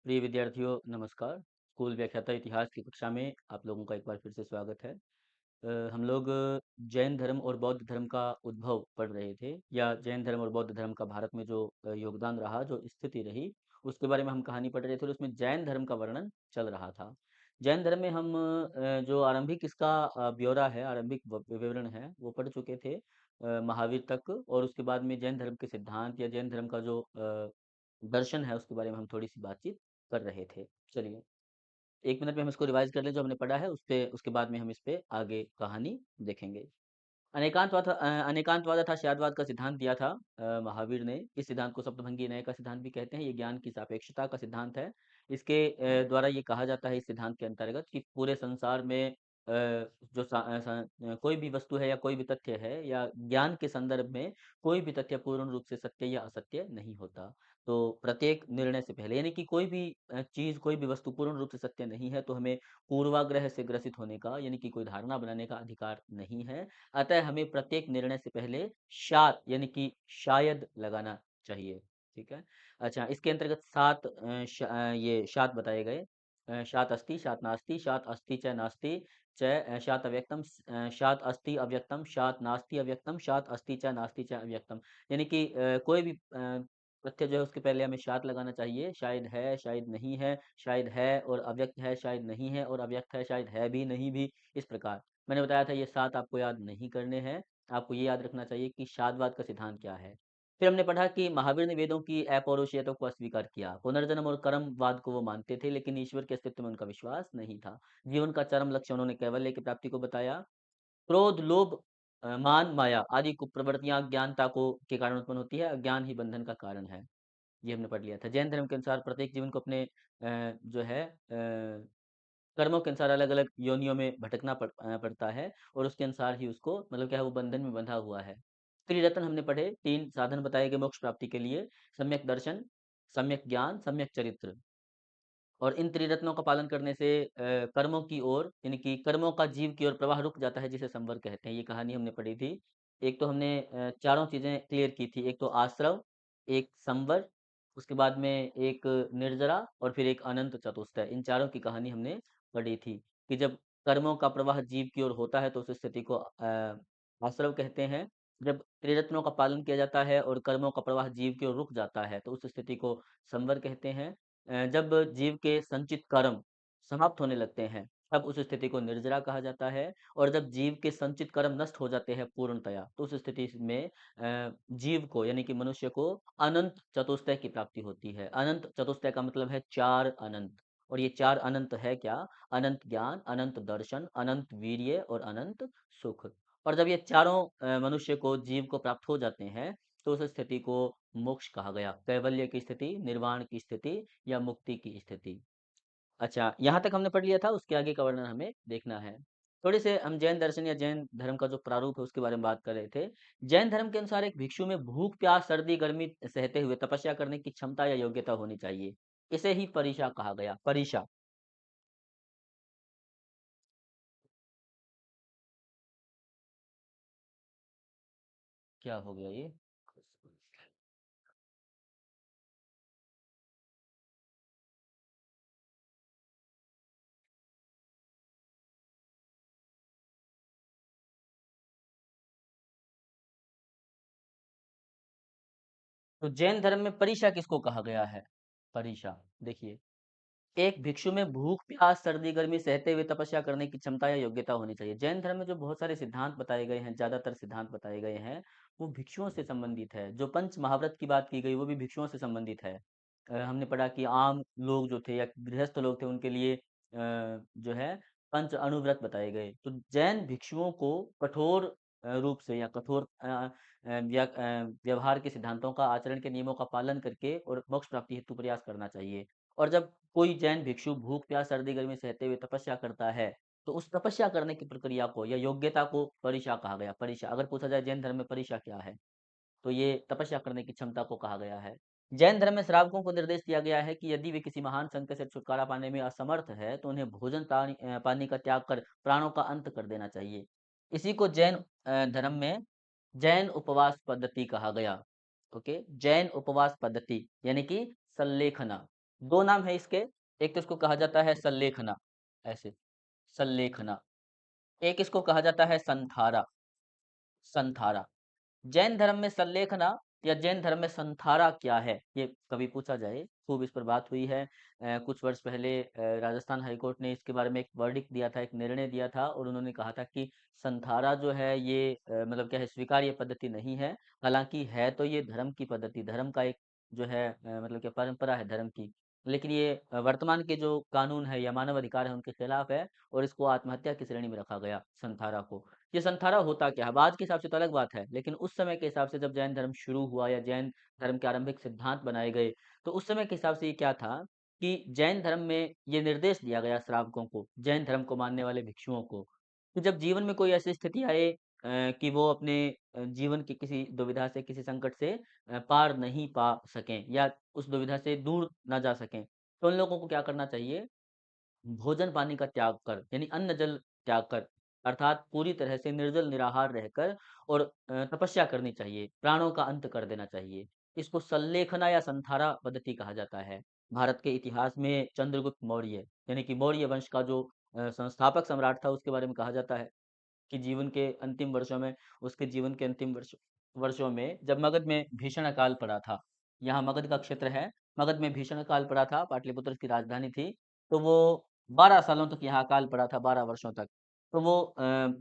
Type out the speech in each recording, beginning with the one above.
प्रिय विद्यार्थियों नमस्कार। स्कूल व्याख्याता इतिहास की कक्षा में आप लोगों का एक बार फिर से स्वागत है। हम लोग जैन धर्म और बौद्ध धर्म का उद्भव पढ़ रहे थे, या जैन धर्म और बौद्ध धर्म का भारत में जो योगदान रहा, जो स्थिति रही, उसके बारे में हम कहानी पढ़ रहे थे और उसमें जैन धर्म का वर्णन चल रहा था। जैन धर्म में हम जो आरंभिक इसका ब्यौरा है, आरंभिक विवरण है, वो पढ़ चुके थे महावीर तक। और उसके बाद में जैन धर्म के सिद्धांत या जैन धर्म का जो दर्शन है, उसके बारे में हम थोड़ी सी बातचीत कर रहे थे। चलिए, 1 मिनट में हम इसको रिवाइज कर लें जो हमने पढ़ा है, उस पे उसके बाद में हम इस पे आगे कहानी देखेंगे। अनेकांतवाद था शायदवाद का सिद्धांत दिया था महावीर ने। इस सिद्धांत को सप्तभंगी न्याय का सिद्धांत भी कहते हैं। ये ज्ञान की सापेक्षता का सिद्धांत है। इसके द्वारा ये कहा जाता है इस सिद्धांत के अंतर्गत कि पूरे संसार में जो कोई भी वस्तु है या कोई भी तथ्य है या ज्ञान के संदर्भ में कोई भी तथ्य पूर्ण रूप से सत्य या असत्य नहीं होता। तो प्रत्येक निर्णय से पहले, यानी कि कोई भी चीज, कोई भी वस्तु पूर्ण रूप से सत्य नहीं है, तो हमें पूर्वाग्रह से ग्रसित होने का, यानी कि कोई धारणा बनाने का अधिकार नहीं है। अतः हमें प्रत्येक निर्णय से पहले शात यानी कि शायद लगाना चाहिए। ठीक है। अच्छा, इसके अंतर्गत ये शात बताए गए। शात अस्ति, शात नास्ति, शात अस्ति च नास्ति च, शात अव्यक्तम, शात अस्ति अव्यक्तम, शात नास्ति अव्यक्तम, शात अस्ति च नास्ति च अव्यक्तम। यानी कि कोई भी तथ्य जो है उसके पहले हमें शात लगाना चाहिए। शायद है, शायद नहीं है, शायद है और अव्यक्त है, शायद नहीं है और अव्यक्त है, शायद है भी नहीं भी। इस प्रकार मैंने बताया था, ये 7 आपको याद नहीं करने हैं। आपको ये याद रखना चाहिए कि शादवाद का सिद्धांत क्या है। फिर हमने पढ़ा कि महावीर ने वेदों की अपौरुषेयता को अस्वीकार किया। पुनर्जन्म और कर्मवाद को वो मानते थे, लेकिन ईश्वर के अस्तित्व में उनका विश्वास नहीं था। जीवन का चरम लक्ष्य उन्होंने कैवल्य की प्राप्ति को बताया। क्रोध, लोभ, मान, माया आदि कुप्रवृत्तियां अज्ञानता को के कारण उत्पन्न होती है। अज्ञान ही बंधन का कारण है। ये हमने पढ़ लिया था। जैन धर्म के अनुसार प्रत्येक जीवन को अपने जो है कर्मों के अनुसार अलग अलग योनियों में भटकना पड़ता है, और उसके अनुसार ही उसको, मतलब क्या है, वो बंधन में बंधा हुआ है। त्रिरत्न हमने पढ़े, 3 साधन बताए गए मोक्ष प्राप्ति के लिए: सम्यक दर्शन, सम्यक ज्ञान, सम्यक चरित्र। और इन त्रिरत्नों का पालन करने से कर्मों की ओर, यानी कि कर्मों का जीव की ओर प्रवाह रुक जाता है, जिसे संवर कहते हैं। ये कहानी हमने पढ़ी थी। एक तो हमने चारों चीजें क्लियर की थी। एक तो आश्रव, एक संवर, उसके बाद में एक निर्जरा, और फिर एक अनंत चतुष्टय। इन चारों की कहानी हमने पढ़ी थी कि जब कर्मों का प्रवाह जीव की ओर होता है तो उस स्थिति को आश्रव कहते हैं। जब त्रिरत्नों का पालन किया जाता है और कर्मों का प्रवाह जीव की ओर रुक जाता है तो उस स्थिति को संवर कहते हैं। जब जीव के संचित कर्म समाप्त होने लगते हैं तब उस स्थिति को निर्जरा कहा जाता है। और जब जीव के संचित कर्म नष्ट हो जाते हैं पूर्णतया, तो उस स्थिति में जीव को, यानी कि मनुष्य को अनंत चतुष्टय की प्राप्ति होती है। अनंत चतुष्टय का मतलब है 4 अनंत। और ये 4 अनंत है क्या? अनंत ज्ञान, अनंत दर्शन, अनंत वीर्य और अनंत सुख। और जब ये चारों मनुष्य को, जीव को प्राप्त हो जाते हैं, तो उस स्थिति को मोक्ष कहा गया। कैवल्य की स्थिति, निर्वाण की स्थिति या मुक्ति की स्थिति। अच्छा, यहाँ तक हमने पढ़ लिया था। उसके आगे का वर्णन हमें देखना है। थोड़े से हम जैन दर्शन या जैन धर्म का जो प्रारूप है उसके बारे में बात कर रहे थे। जैन धर्म के अनुसार एक भिक्षु में भूख, प्यास, सर्दी, गर्मी सहते हुए तपस्या करने की क्षमता या योग्यता होनी चाहिए। इसे ही परिशा कहा गया। परिशा क्या हो गया ये? तो जैन धर्म में परिशा किसको कहा गया है? परिशा, देखिए, एक भिक्षु में भूख, प्यास, सर्दी, गर्मी सहते हुए तपस्या करने की क्षमता या योग्यता होनी चाहिए। जैन धर्म में जो बहुत सारे सिद्धांत बताए गए हैं, ज्यादातर सिद्धांत बताए गए हैं, वो भिक्षुओं से संबंधित है। जो पंच महाव्रत की बात की गई वो भी भिक्षुओं से संबंधित है। हमने पढ़ा कि आम लोग जो थे या गृहस्थ लोग थे उनके लिए जो है पंच अणुव्रत बताए गए। तो जैन भिक्षुओं को कठोर रूप से या कठोर व्यवहार के सिद्धांतों का, आचरण के नियमों का पालन करके और मोक्ष प्राप्ति हेतु प्रयास करना चाहिए। और जब कोई जैन भिक्षु भूख, प्यास, सर्दी, गर्मी सहते हुए तपस्या करता है, तो उस तपस्या करने की प्रक्रिया को या योग्यता को परिशा कहा गया। परिशा, अगर पूछा जाए जैन धर्म में परिशा क्या है, तो ये तपस्या करने की क्षमता को कहा गया है। जैन धर्म में श्रावकों को निर्देश दिया गया है कि यदि वे किसी महान संकट से छुटकारा पाने में असमर्थ है तो उन्हें भोजन, पानी का त्याग कर प्राणों का अंत कर देना चाहिए। इसी को जैन धर्म में जैन उपवास पद्धति कहा गया। ओके, जैन उपवास पद्धति यानी कि संलेखना। 2 नाम है इसके, एक तो इसको कहा जाता है सल्लेखना, ऐसे, सल्लेखना। एक इसको कहा जाता है संथारा, संथारा। जैन धर्म में सल्लेखना या जैन धर्म में संथारा क्या है? ये कभी पूछा जाए, खूब इस पर बात हुई है। कुछ वर्ष पहले राजस्थान हाई कोर्ट ने इसके बारे में एक वर्डिक्ट दिया था, एक निर्णय दिया था और उन्होंने कहा था कि संथारा जो है ये मतलब क्या है, स्वीकार्य पद्धति नहीं है। हालाँकि है तो ये धर्म की पद्धति, धर्म का एक जो है मतलब क्या परंपरा है धर्म की। लेकिन ये वर्तमान के जो कानून है या मानव अधिकार है उनके खिलाफ है और इसको आत्महत्या की श्रेणी में रखा गया, संथारा को। ये संथारा होता क्या है? अब आज के हिसाब से तो अलग बात है, लेकिन उस समय के हिसाब से जब जैन धर्म शुरू हुआ या जैन धर्म के आरंभिक सिद्धांत बनाए गए, तो उस समय के हिसाब से ये क्या था कि जैन धर्म में ये निर्देश दिया गया श्रावकों को, जैन धर्म को मानने वाले भिक्षुओं को, कि जब जीवन में कोई ऐसी स्थिति आए कि वो अपने जीवन की किसी दुविधा से, किसी संकट से पार नहीं पा सकें या उस दुविधा से दूर ना जा सकें, तो उन लोगों को क्या करना चाहिए? भोजन पानी का त्याग कर यानी अन्न जल त्याग कर अर्थात पूरी तरह से निर्जल निराहार रहकर और तपस्या करनी चाहिए, प्राणों का अंत कर देना चाहिए। इसको सल्लेखना या संथारा पद्धति कहा जाता है। भारत के इतिहास में चंद्रगुप्त मौर्य यानी कि मौर्य वंश का जो संस्थापक सम्राट था उसके बारे में कहा जाता है कि जीवन के अंतिम वर्षों में, उसके जीवन के अंतिम वर्षों में जब मगध में भीषण अकाल पड़ा था, यहाँ मगध का क्षेत्र है, मगध में भीषण अकाल पड़ा था, पाटलिपुत्र की राजधानी थी, तो वो 12 सालों तक यहाँ अकाल पड़ा था, 12 वर्षों तक। तो वो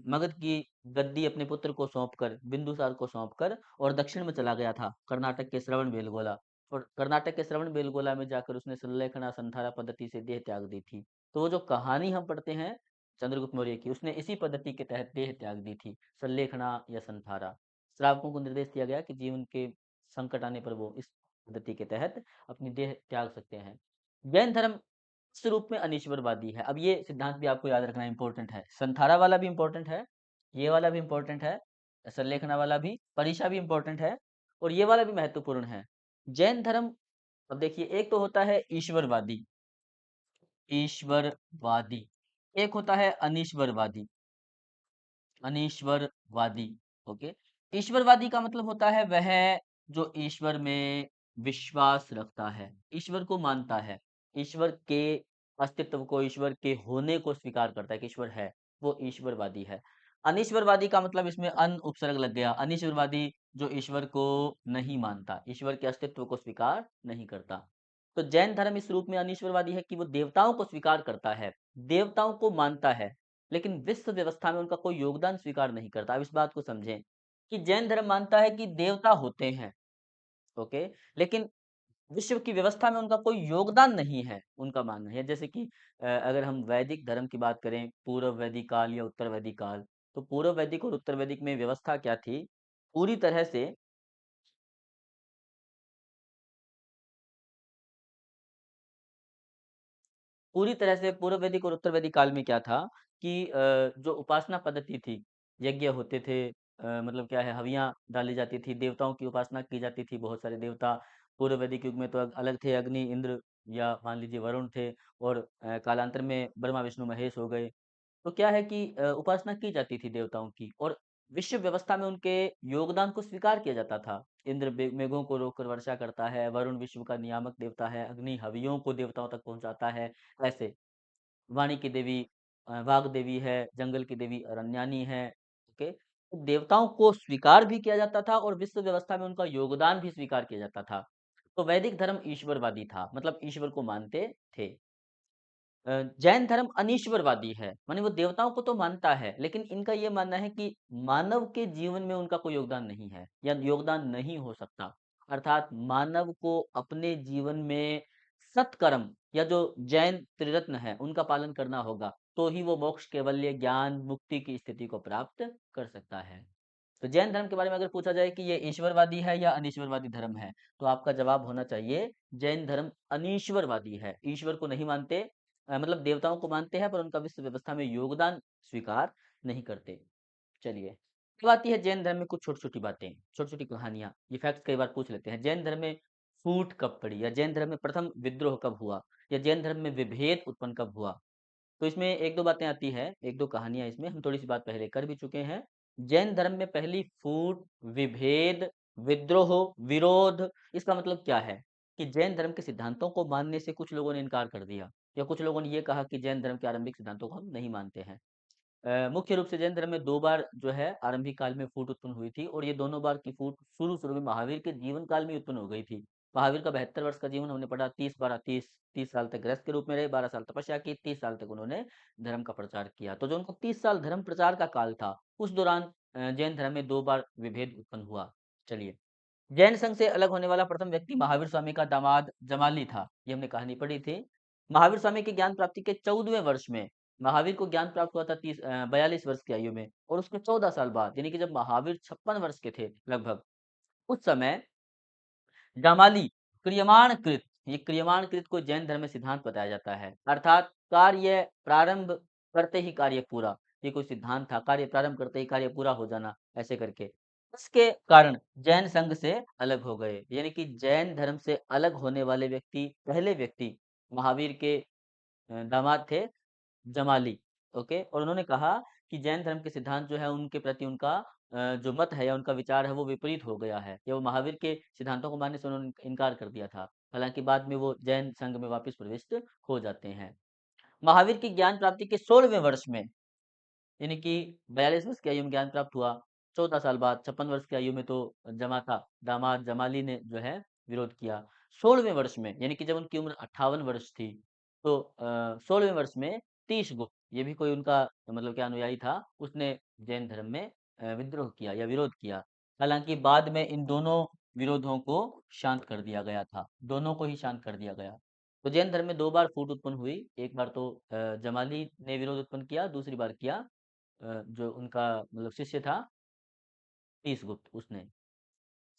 मगध की गद्दी अपने पुत्र को सौंपकर, बिंदुसार को सौंपकर और दक्षिण में चला गया था, कर्नाटक के श्रवणबेलगोला। और कर्नाटक के श्रवणबेलगोला में जाकर उसने सल्लेखना संथारा पद्धति से देह त्याग दी थी। तो वो जो कहानी हम पढ़ते हैं चंद्रगुप्त मौर्य की, उसने इसी पद्धति के तहत देह त्याग दी थी, सल्लेखना या संथारा। श्रावकों को निर्देश दिया गया कि जीवन के संकट आने पर वो इस पद्धति के तहत अपनी देह त्याग सकते हैं। जैन धर्म इस रूप में अनीश्वरवादी है। अब ये सिद्धांत भी आपको याद रखना इंपॉर्टेंट है। संथारा वाला भी इंपॉर्टेंट है, ये वाला भी इंपॉर्टेंट है, सल्लेखना वाला भी, परीक्षा भी इंपॉर्टेंट है और ये वाला भी महत्वपूर्ण है। जैन धर्म, अब देखिए, एक तो होता है ईश्वरवादी, ईश्वरवादी, एक होता है अनीश्वरवादी, अनीश्वरवादी। ओके, ईश्वरवादी का मतलब होता है वह जो ईश्वर में विश्वास रखता है, ईश्वर को मानता है, ईश्वर के अस्तित्व को, ईश्वर के होने को स्वीकार करता है कि ईश्वर है, वो ईश्वरवादी है। अनीश्वरवादी का मतलब इसमें अन उपसर्ग लग गया, अनीश्वरवादी जो ईश्वर को नहीं मानता, ईश्वर के अस्तित्व को स्वीकार नहीं करता। तो जैन धर्म इस रूप में अनीश्वरवादी है कि वो देवताओं को स्वीकार करता है, देवताओं को मानता है, लेकिन विश्व व्यवस्था में उनका कोई योगदान स्वीकार नहीं करता। अब इस बात को समझें कि जैन धर्म मानता है कि देवता होते हैं, ओके, लेकिन विश्व की व्यवस्था में उनका कोई योगदान नहीं है, उनका मानना है। जैसे कि अगर हम वैदिक धर्म की बात करें, पूर्व वैदिक काल या उत्तर वैदिक काल, तो पूर्व वैदिक और उत्तर वैदिक में व्यवस्था क्या थी? पूरी तरह से, पूरी तरह से पूर्व वैदिक और उत्तर वैदिक काल में क्या था कि जो उपासना पद्धति थी, यज्ञ होते थे, मतलब क्या है, हवियाँ डाली जाती थी, देवताओं की उपासना की जाती थी, बहुत सारे देवता। पूर्व वैदिक युग में तो अलग थे, अग्नि, इंद्र या मान लीजिए वरुण थे और कालांतर में ब्रह्मा, विष्णु, महेश हो गए। तो क्या है कि उपासना की जाती थी देवताओं की और विश्व व्यवस्था में उनके योगदान को स्वीकार किया जाता था। इंद्र मेघों को रोककर वर्षा करता है, वरुण विश्व का नियामक देवता है, अग्नि हवियों को देवताओं तक पहुंचाता है। ऐसे वाणी की देवी वाग देवी है, जंगल की देवी अरण्यानी है। ओके, तो देवताओं को स्वीकार भी किया जाता था और विश्व व्यवस्था में उनका योगदान भी स्वीकार किया जाता था। तो वैदिक धर्म ईश्वरवादी था, मतलब ईश्वर को मानते थे। जैन धर्म अनीश्वरवादी है, माने वो देवताओं को तो मानता है, लेकिन इनका ये मानना है कि मानव के जीवन में उनका कोई योगदान नहीं है या योगदान नहीं हो सकता। अर्थात मानव को अपने जीवन में सत्कर्म या जो जैन त्रिरत्न है उनका पालन करना होगा, तो ही वो मोक्ष, कैवल्य, ज्ञान, मुक्ति की स्थिति को प्राप्त कर सकता है। तो जैन धर्म के बारे में अगर पूछा जाए कि ये ईश्वरवादी है या अनीश्वरवादी धर्म है, तो आपका जवाब होना चाहिए जैन धर्म अनीश्वरवादी है। ईश्वर को नहीं मानते, मतलब देवताओं को मानते हैं पर उनका विश्व व्यवस्था में योगदान स्वीकार नहीं करते। चलिए, अब आती है जैन धर्म में कुछ छोटी-छोटी बातें, छोटी-छोटी कहानियाँ। ये फैक्ट्स कई बार पूछ लेते हैं। जैन धर्म में फूट कब पड़ी या जैन धर्म में प्रथम विद्रोह कब हुआ या जैन धर्म में विभेद उत्पन्न कब हुआ? तो इसमें 1-2 बातें आती हैं, 1-2 कहानियाँ इसमें हम थोड़ी-सी बात पहले कर भी चुके हैं। जैन धर्म में पहली फूट, विभेद, विद्रोह, विरोध, इसका मतलब क्या है? कि जैन धर्म के सिद्धांतों को मानने से कुछ लोगों ने इनकार कर दिया, या कुछ लोगों ने ये कहा कि जैन धर्म के आरंभिक सिद्धांतों को हम नहीं मानते हैं। मुख्य रूप से जैन धर्म में 2 बार जो है आरंभिक काल में फूट उत्पन्न हुई थी, और ये दोनों बार की फूट शुरू-शुरू में महावीर के जीवन काल में ही उत्पन्न हो गई थी। महावीर का 72 वर्ष का जीवन हमने पढ़ा, 30 साल तक गृहस्थ के रूप में रहे, 12 साल तपस्या की, 30 साल तक उन्होंने धर्म का प्रचार किया। तो जो उनका 30 साल धर्म प्रचार का काल था, उस दौरान जैन धर्म में 2 बार विभेद उत्पन्न हुआ। चलिए, जैन संघ से अलग होने वाला प्रथम व्यक्ति महावीर स्वामी का दामाद जमाली था। ये हमने कहानी पढ़ी थी। महावीर स्वामी की ज्ञान प्राप्ति के 14वें वर्ष में महावीर को ज्ञान प्राप्त हुआ था 42 वर्ष की आयु में, और उसके 14 साल बाद यानी कि जब महावीर 56 वर्ष के थे लगभग, उस समय जामाली क्रियमाणकृत, ये क्रियमाणकृत को जैन धर्म में सिद्धांत बताया जाता है, अर्थात कार्य प्रारंभ करते ही कार्य पूरा। ये कोई सिद्धांत था, कार्य प्रारंभ करते ही कार्य पूरा हो जाना, ऐसे करके। इसके कारण जैन संघ से अलग हो गए, यानी कि जैन धर्म से अलग होने वाले व्यक्ति, पहले व्यक्ति महावीर के दामाद थे जमाली। ओके, और उन्होंने कहा कि जैन धर्म के सिद्धांत जो है उनके प्रति उनका जो मत है या उनका विचार है वो विपरीत हो गया है, या वो महावीर के सिद्धांतों को मानने से उन्होंने इनकार कर दिया था। हालांकि बाद में वो जैन संघ में वापस प्रविष्ट हो जाते हैं। महावीर की ज्ञान प्राप्ति के 16वें वर्ष में, यानी कि 42 वर्ष की आयु में ज्ञान प्राप्त हुआ, 14 साल बाद 56 वर्ष की आयु में तो जमा था, दामाद जमाली ने जो है विरोध किया। 16वें वर्ष में, यानी कि जब उनकी उम्र 58 वर्ष थी, तो 16वें वर्ष में तीश गुप्त, ये भी कोई उनका मतलब क्या अनुयायी था, उसने जैन धर्म में विद्रोह किया या विरोध किया। हालांकि बाद में इन दोनों विरोधों को शांत कर दिया गया था, दोनों को ही शांत कर दिया गया। तो जैन धर्म में 2 बार फूट उत्पन्न हुई, एक बार तो जमाली ने विरोध उत्पन्न किया, दूसरी बार किया जो उनका मतलब शिष्य था तीसगुप्त, उसने।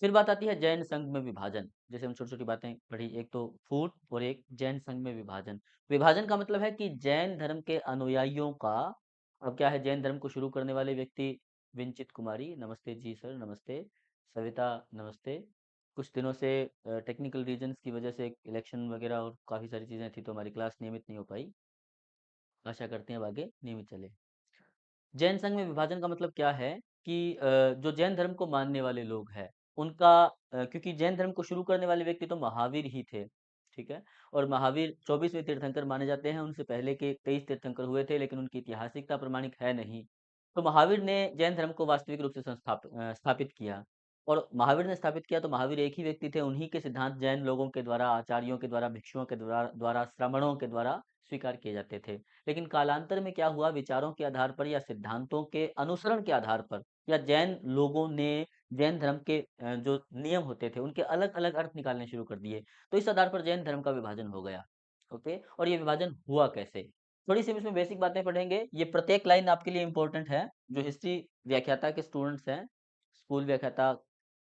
फिर बात आती है जैन संघ में विभाजन। जैसे हम छोटी-छोटी बातें पढ़ी, एक तो फूट और एक जैन संघ में विभाजन। विभाजन का मतलब है कि जैन धर्म के अनुयायियों का, अब क्या है, जैन धर्म को शुरू करने वाले व्यक्ति विंचित कुमारी, नमस्ते जी सर, नमस्ते। सविता, नमस्ते। कुछ दिनों से टेक्निकल रीजंस की वजह से इलेक्शन वगैरह और काफ़ी सारी चीज़ें थी, तो हमारी क्लास नियमित नहीं हो पाई। आशा करते हैं अब आगे नियमित चले। जैन संघ में विभाजन का मतलब क्या है कि जो जैन धर्म को मानने वाले लोग हैं, उनका क्योंकि जैन धर्म को शुरू करने वाले व्यक्ति तो महावीर ही थे, ठीक है? और महावीर 24वें तीर्थंकर माने जाते हैं, उनसे पहले के 23 तीर्थंकर हुए थे, लेकिन उनकी ऐतिहासिकता प्रमाणिक है नहीं। तो महावीर ने जैन धर्म को वास्तविक रूप से स्थापित किया, और महावीर ने स्थापित किया तो महावीर एक ही व्यक्ति थे, उन्हीं के सिद्धांत जैन लोगों के द्वारा, आचार्यों के द्वारा, भिक्षुओं के द्वारा, श्रमणों के द्वारा स्वीकार किए जाते थे। लेकिन कालांतर में क्या हुआ, विचारों के आधार पर या सिद्धांतों के अनुसरण के आधार पर, या जैन लोगों ने जैन धर्म के जो नियम होते थे उनके अलग अलग अर्थ निकालने शुरू कर दिए, तो इस आधार पर जैन धर्म का विभाजन हो गया। ओके, और ये विभाजन हुआ कैसे, थोड़ी सी हम इसमें बेसिक बातें पढ़ेंगे। ये प्रत्येक लाइन आपके लिए इंपॉर्टेंट है। जो हिस्ट्री व्याख्याता के स्टूडेंट्स हैं, स्कूल व्याख्याता,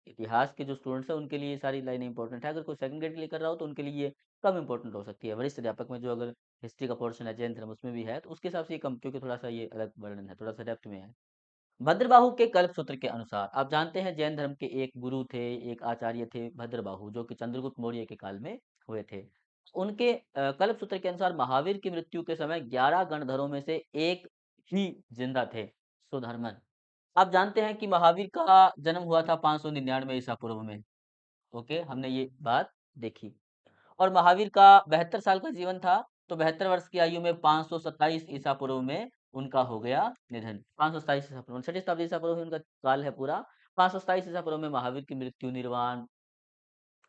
इतिहास के जो स्टूडेंट्स हैं, उनके लिए ये सारी लाइनें इंपॉर्टेंट है। अगर कोई सेकंड ग्रेड के लिए कर रहा हो तो उनके लिए ये कम इंपॉर्टेंट हो सकती है। वरिष्ठ अध्यापक में जो अगर हिस्ट्री का पोर्शन है जैन धर्म उसमें भी है, तो उसके हिसाब से ये कम, क्योंकि थोड़ा सा ये अलग वर्णन है, थोड़ा सा डेप्थ में है। भद्रबाहु के कल्प सूत्र के अनुसार, आप जानते हैं जैन धर्म के एक गुरु थे, एक आचार्य थे भद्रबाहु, जो कि चंद्रगुप्त मौर्य के काल में हुए थे। उनके कल्प सूत्र के अनुसार महावीर की मृत्यु के समय 11 गणधरों में से एक ही जिंदा थे, सुधर्मन। आप जानते हैं कि महावीर का जन्म हुआ था 599 ईसा पूर्व में। ओके, हमने ये बात देखी। और महावीर का 72 साल का जीवन था, तो 72 वर्ष की आयु में 527 ईसा पूर्व में उनका हो गया निधन। 527 ईसा पूर्व, 6ठी शताब्दी ईसा पूर्व में उनका काल है पूरा। 527 ईसा पूर्व में महावीर की मृत्यु, निर्वाण,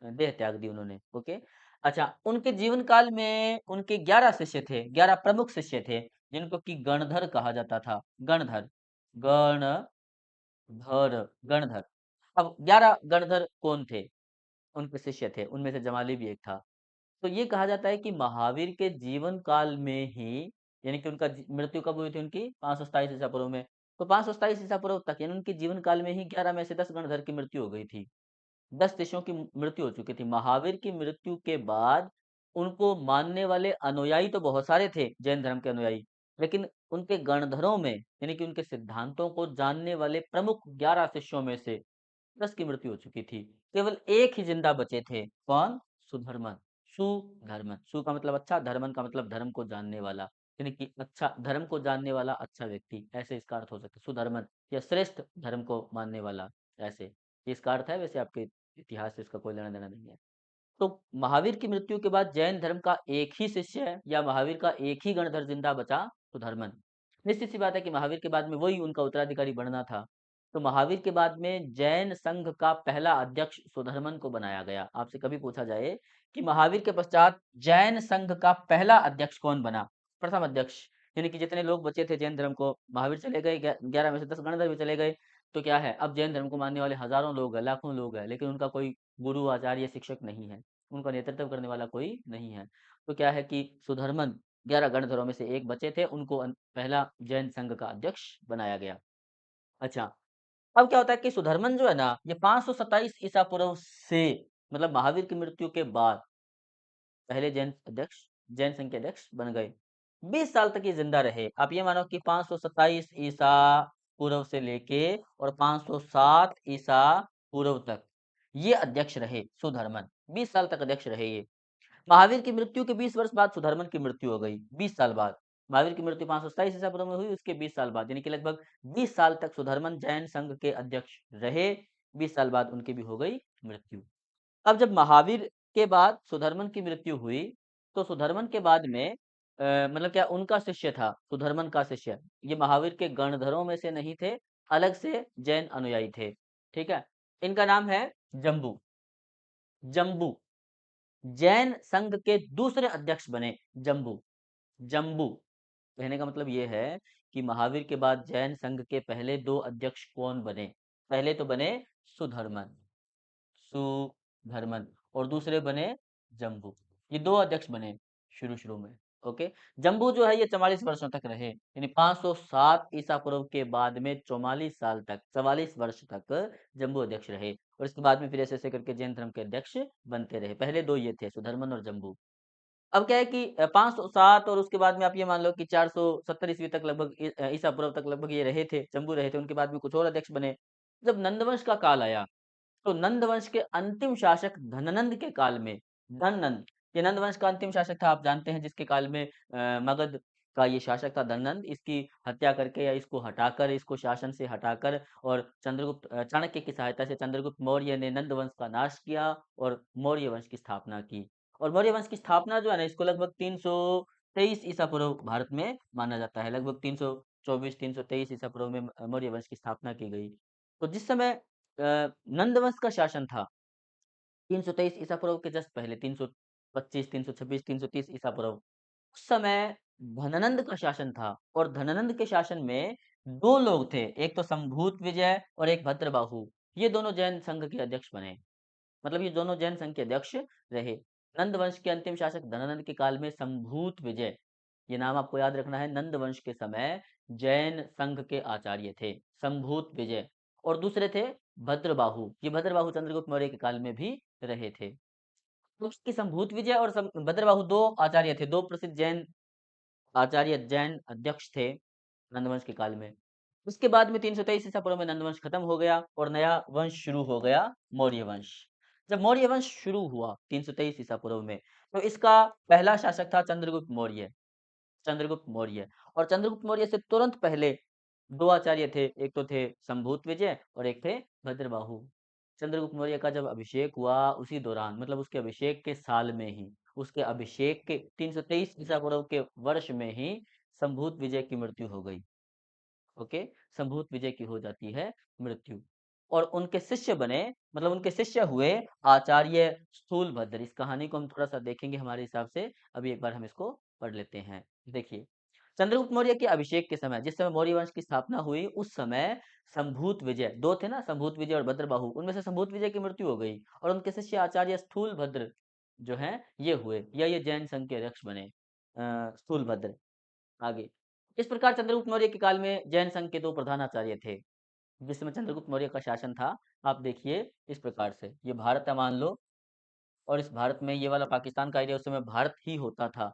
देह त्याग दी उन्होंने। ओके, अच्छा, उनके जीवन काल में उनके 11 शिष्य थे, 11 प्रमुख शिष्य थे, जिनको कि गणधर कहा जाता था। गणधर, गणधर। अब 11 गणधर कौन थे? उनके शिष्य थे, उनमें से जमाली भी एक था। तो ये कहा जाता है कि महावीर के जीवन काल में ही, यानी कि उनका मृत्यु कब हुई थी उनकी, 527 ईसा पूर्व में। तो 527 ईसा पूर्व तक, यानी उनके जीवन काल में ही 11 में से 10 गणधर की मृत्यु हो गई थी। 10 शिष्यों की मृत्यु हो चुकी थी। महावीर की मृत्यु के बाद उनको मानने वाले अनुयायी तो बहुत सारे थे, जैन धर्म के अनुयायी, लेकिन उनके गणधरों में, यानी कि उनके सिद्धांतों को जानने वाले प्रमुख 11 शिष्यों में से 10 की मृत्यु हो चुकी थी। केवल एक ही जिंदा बचे थे, कौन? सुधर्मन। सुधर्मन, सु का मतलब अच्छा, धर्मन का मतलब धर्म को जानने वाला, यानी कि अच्छा धर्म को जानने वाला अच्छा व्यक्ति, ऐसे इसका अर्थ हो सकता है सुधर्मन, या श्रेष्ठ धर्म को मानने वाला, ऐसे ये इसका अर्थ है। वैसे आपके इतिहास से इसका कोई लेना देना नहीं है। तो महावीर की मृत्यु के बाद जैन धर्म का एक ही शिष्य है या महावीर का एक ही गणधर जिंदा बचा, सुधर्मन। निश्चित सी बात है कि महावीर के बाद में वही उनका उत्तराधिकारी बनना था। तो महावीर के बाद में जैन संघ का पहला अध्यक्ष सुधर्मन को बनाया गया। आपसे कभी पूछा जाए कि महावीर के पश्चात जैन संघ का पहला अध्यक्ष कौन बना, प्रथम अध्यक्ष, यानी कि जितने लोग बचे थे जैन धर्म को, महावीर चले गए, 11 में से 10 गणधर भी चले गए, तो क्या है, अब जैन धर्म को मानने वाले हजारों लोग हैं, लाखों लोग हैं, लेकिन उनका कोई गुरु आचार्य शिक्षक नहीं है, उनका नेतृत्व करने वाला कोई नहीं है। तो क्या है कि सुधर्मन 11 गणधरों में से एक बचे थे, उनको पहला जैन संघ का अध्यक्ष बनाया गया। अच्छा, अब क्या होता है कि सुधर्मन जो है ना, ये 527 ईसा पूर्व से, मतलब महावीर की मृत्यु के बाद पहले जैन संघ के अध्यक्ष बन गए। 20 साल तक ये जिंदा रहे। आप ये मानो कि 527 ईसा पूर्व से लेके और 507 ईसा पूर्व तक ये अध्यक्ष रहे सुधर्मन। 20 साल तक अध्यक्ष रहे ये। महावीर की मृत्यु के 20 वर्ष बाद सुधर्मन की मृत्यु हो गई, 20 साल बाद। महावीर की मृत्यु 527 ईसा पूर्व में हुई, उसके 20 साल बाद, यानी कि लगभग 20 साल तक सुधर्मन जैन संघ के अध्यक्ष रहे। 20 साल बाद उनकी भी हो गई मृत्यु। अब जब महावीर के बाद सुधर्मन की मृत्यु हुई, तो सुधर्मन के बाद में मतलब क्या उनका शिष्य था, सुधर्मन का शिष्य, ये महावीर के गणधरों में से नहीं थे, अलग से जैन अनुयायी थे। ठीक है, इनका नाम है जम्बू। जम्बू जैन संघ के दूसरे अध्यक्ष बने। जम्बू जम्बू कहने का मतलब ये है कि महावीर के बाद जैन संघ के पहले दो अध्यक्ष कौन बने? पहले तो बने सुधर्मन, सुधर्मन, और दूसरे बने जम्बू। ये दो अध्यक्ष बने शुरू शुरू में। ओके, जम्बू जो है ये 44 वर्षों तक रहे, यानी 507 ईसा पूर्व के बाद में 44 साल तक, 44 वर्ष तक जम्बू अध्यक्ष रहे, और इसके बाद में फिर ऐसे ऐसे करके जैन धर्म के अध्यक्ष बनते रहे। पहले दो ये थे, सुधर्मन और जम्बू। अब क्या है कि 507 और उसके बाद में आप ये मान लो कि 470 ईस्वी तक लगभग ईसा पूर्व तक लगभग ये रहे थे, जम्बू रहे थे। उनके बाद में कुछ और अध्यक्ष बने। जब नंदवंश का काल आया, तो नंद वंश के अंतिम शासक धननंद के काल में, धननंद, ये नंद वंश का अंतिम शासक था, आप जानते हैं, जिसके काल में मगध का ये शासक था धननंद। इसकी हत्या करके या इसको हटाकर, इसको शासन से हटाकर, और चंद्रगुप्त चाणक्य की सहायता से चंद्रगुप्त मौर्य ने नंद वंश का नाश किया और मौर्य वंश की स्थापना की। और मौर्य वंश की स्थापना जो है ना, इसको लगभग 323 ईसा पूर्व भारत में माना जाता है। लगभग 324 323 ईसा पूर्व में मौर्य वंश की स्थापना की गई। तो जिस समय नंद वंश का शासन था, 323 ईसा पूर्व के जस्ट पहले, 325 326 330 ईसा पूर्व, उस समय धननंद का शासन था, और धननंद के शासन में दो लोग थे, एक तो संभूत विजय और एक भद्रबाहु। ये दोनों जैन संघ के अध्यक्ष बने, मतलब ये दोनों जैन संघ के अध्यक्ष रहे। नंद वंश के अंतिम शासक धनानंद के काल में संभूत विजय, ये नाम आपको याद रखना है, नंद वंश के समय जैन संघ के आचार्य थे संभूत विजय। और दूसरे थे भद्रबाहु, ये भद्रबाहु चंद्रगुप्त मौर्य के काल में भी रहे थे। तो उसकी संभूत विजय और भद्रबाहु दो आचार्य थे, दो प्रसिद्ध जैन आचार्य, जैन अध्यक्ष थे नंदवंश के काल में। उसके बाद में 323 ईसा पूर्व में नंदवंश खत्म हो गया और नया वंश शुरू हो गया, मौर्य वंश। जब मौर्य वंश शुरू हुआ 323 ईसा पूर्व में, तो इसका पहला शासक था चंद्रगुप्त मौर्य। चंद्रगुप्त मौर्य, और चंद्रगुप्त मौर्य से तुरंत पहले दो आचार्य थे, एक तो थे संभूत विजय और एक थे भद्रबाहु। चंद्रगुप्त मौर्य का जब अभिषेक हुआ, उसी दौरान, मतलब उसके अभिषेक के साल में ही, उसके अभिषेक के 323 ईसा पूर्व के वर्ष में ही संभूत विजय की मृत्यु हो गई। ओके, संभूत विजय की हो जाती है मृत्यु, और उनके शिष्य बने, मतलब उनके शिष्य हुए आचार्य स्थूलभद्र। इस कहानी को हम थोड़ा सा देखेंगे हमारे हिसाब से, अभी एक बार हम इसको पढ़ लेते हैं। देखिए, चंद्रगुप्त मौर्य के अभिषेक के समय, जिस समय मौर्य वंश की स्थापना हुई, उस समय संभूत विजय, दो थे ना, संभूत विजय और भद्रबाहु, उनमें से संभूत विजय की मृत्यु हो गई, और उनके शिष्य आचार्य स्थूलभद्र जो हैं ये हुए, या ये जैन संघ के अध्यक्ष बने, स्थूलभद्र। आगे, इस प्रकार चंद्रगुप्त मौर्य के काल में जैन संघ के दो प्रधान आचार्य थे। जिस समय चंद्रगुप्त मौर्य का शासन था, आप देखिए इस प्रकार से, ये भारत है मान लो, और इस भारत में ये वाला पाकिस्तान का एरिया उस समय भारत ही होता था।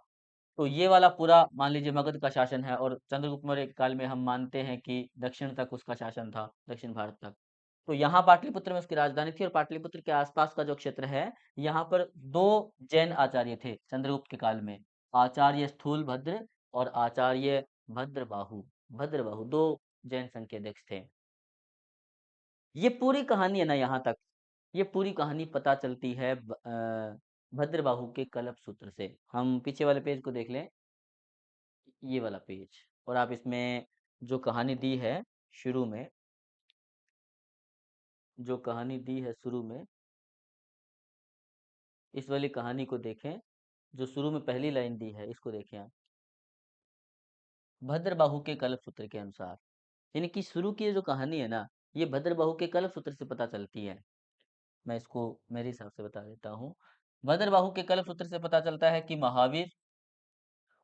तो ये वाला पूरा मान लीजिए मगध का शासन है, और चंद्रगुप्त मौर्य के काल में हम मानते हैं कि दक्षिण तक उसका शासन था, दक्षिण भारत तक। तो यहाँ पाटलिपुत्र में उसकी राजधानी थी, और पाटलिपुत्र के आसपास का जो क्षेत्र है, यहाँ पर दो जैन आचार्य थे चंद्रगुप्त के काल में, आचार्य स्थूलभद्र और आचार्य भद्रबाहु। भद्रबाहु दो जैन संघ के अध्यक्ष थे। ये पूरी कहानी है ना, यहाँ तक ये पूरी कहानी पता चलती है भद्रबाहु के कलप सूत्र से। हम पीछे वाले पेज को देख लें, ये वाला पेज, और आप इसमें जो कहानी दी है शुरू में, जो कहानी दी है शुरू में, इस वाली कहानी को देखें। जो शुरू में पहली लाइन दी है इसको देखें आप। भद्रबाहु के कल्प सूत्र के अनुसार, यानी कि शुरू की ये जो कहानी है ना, ये भद्रबाहु के कल्प सूत्र से पता चलती है। मैं इसको मेरे हिसाब से बता देता हूँ। भद्रबाहु के कल्प सूत्र से पता चलता है कि महावीर,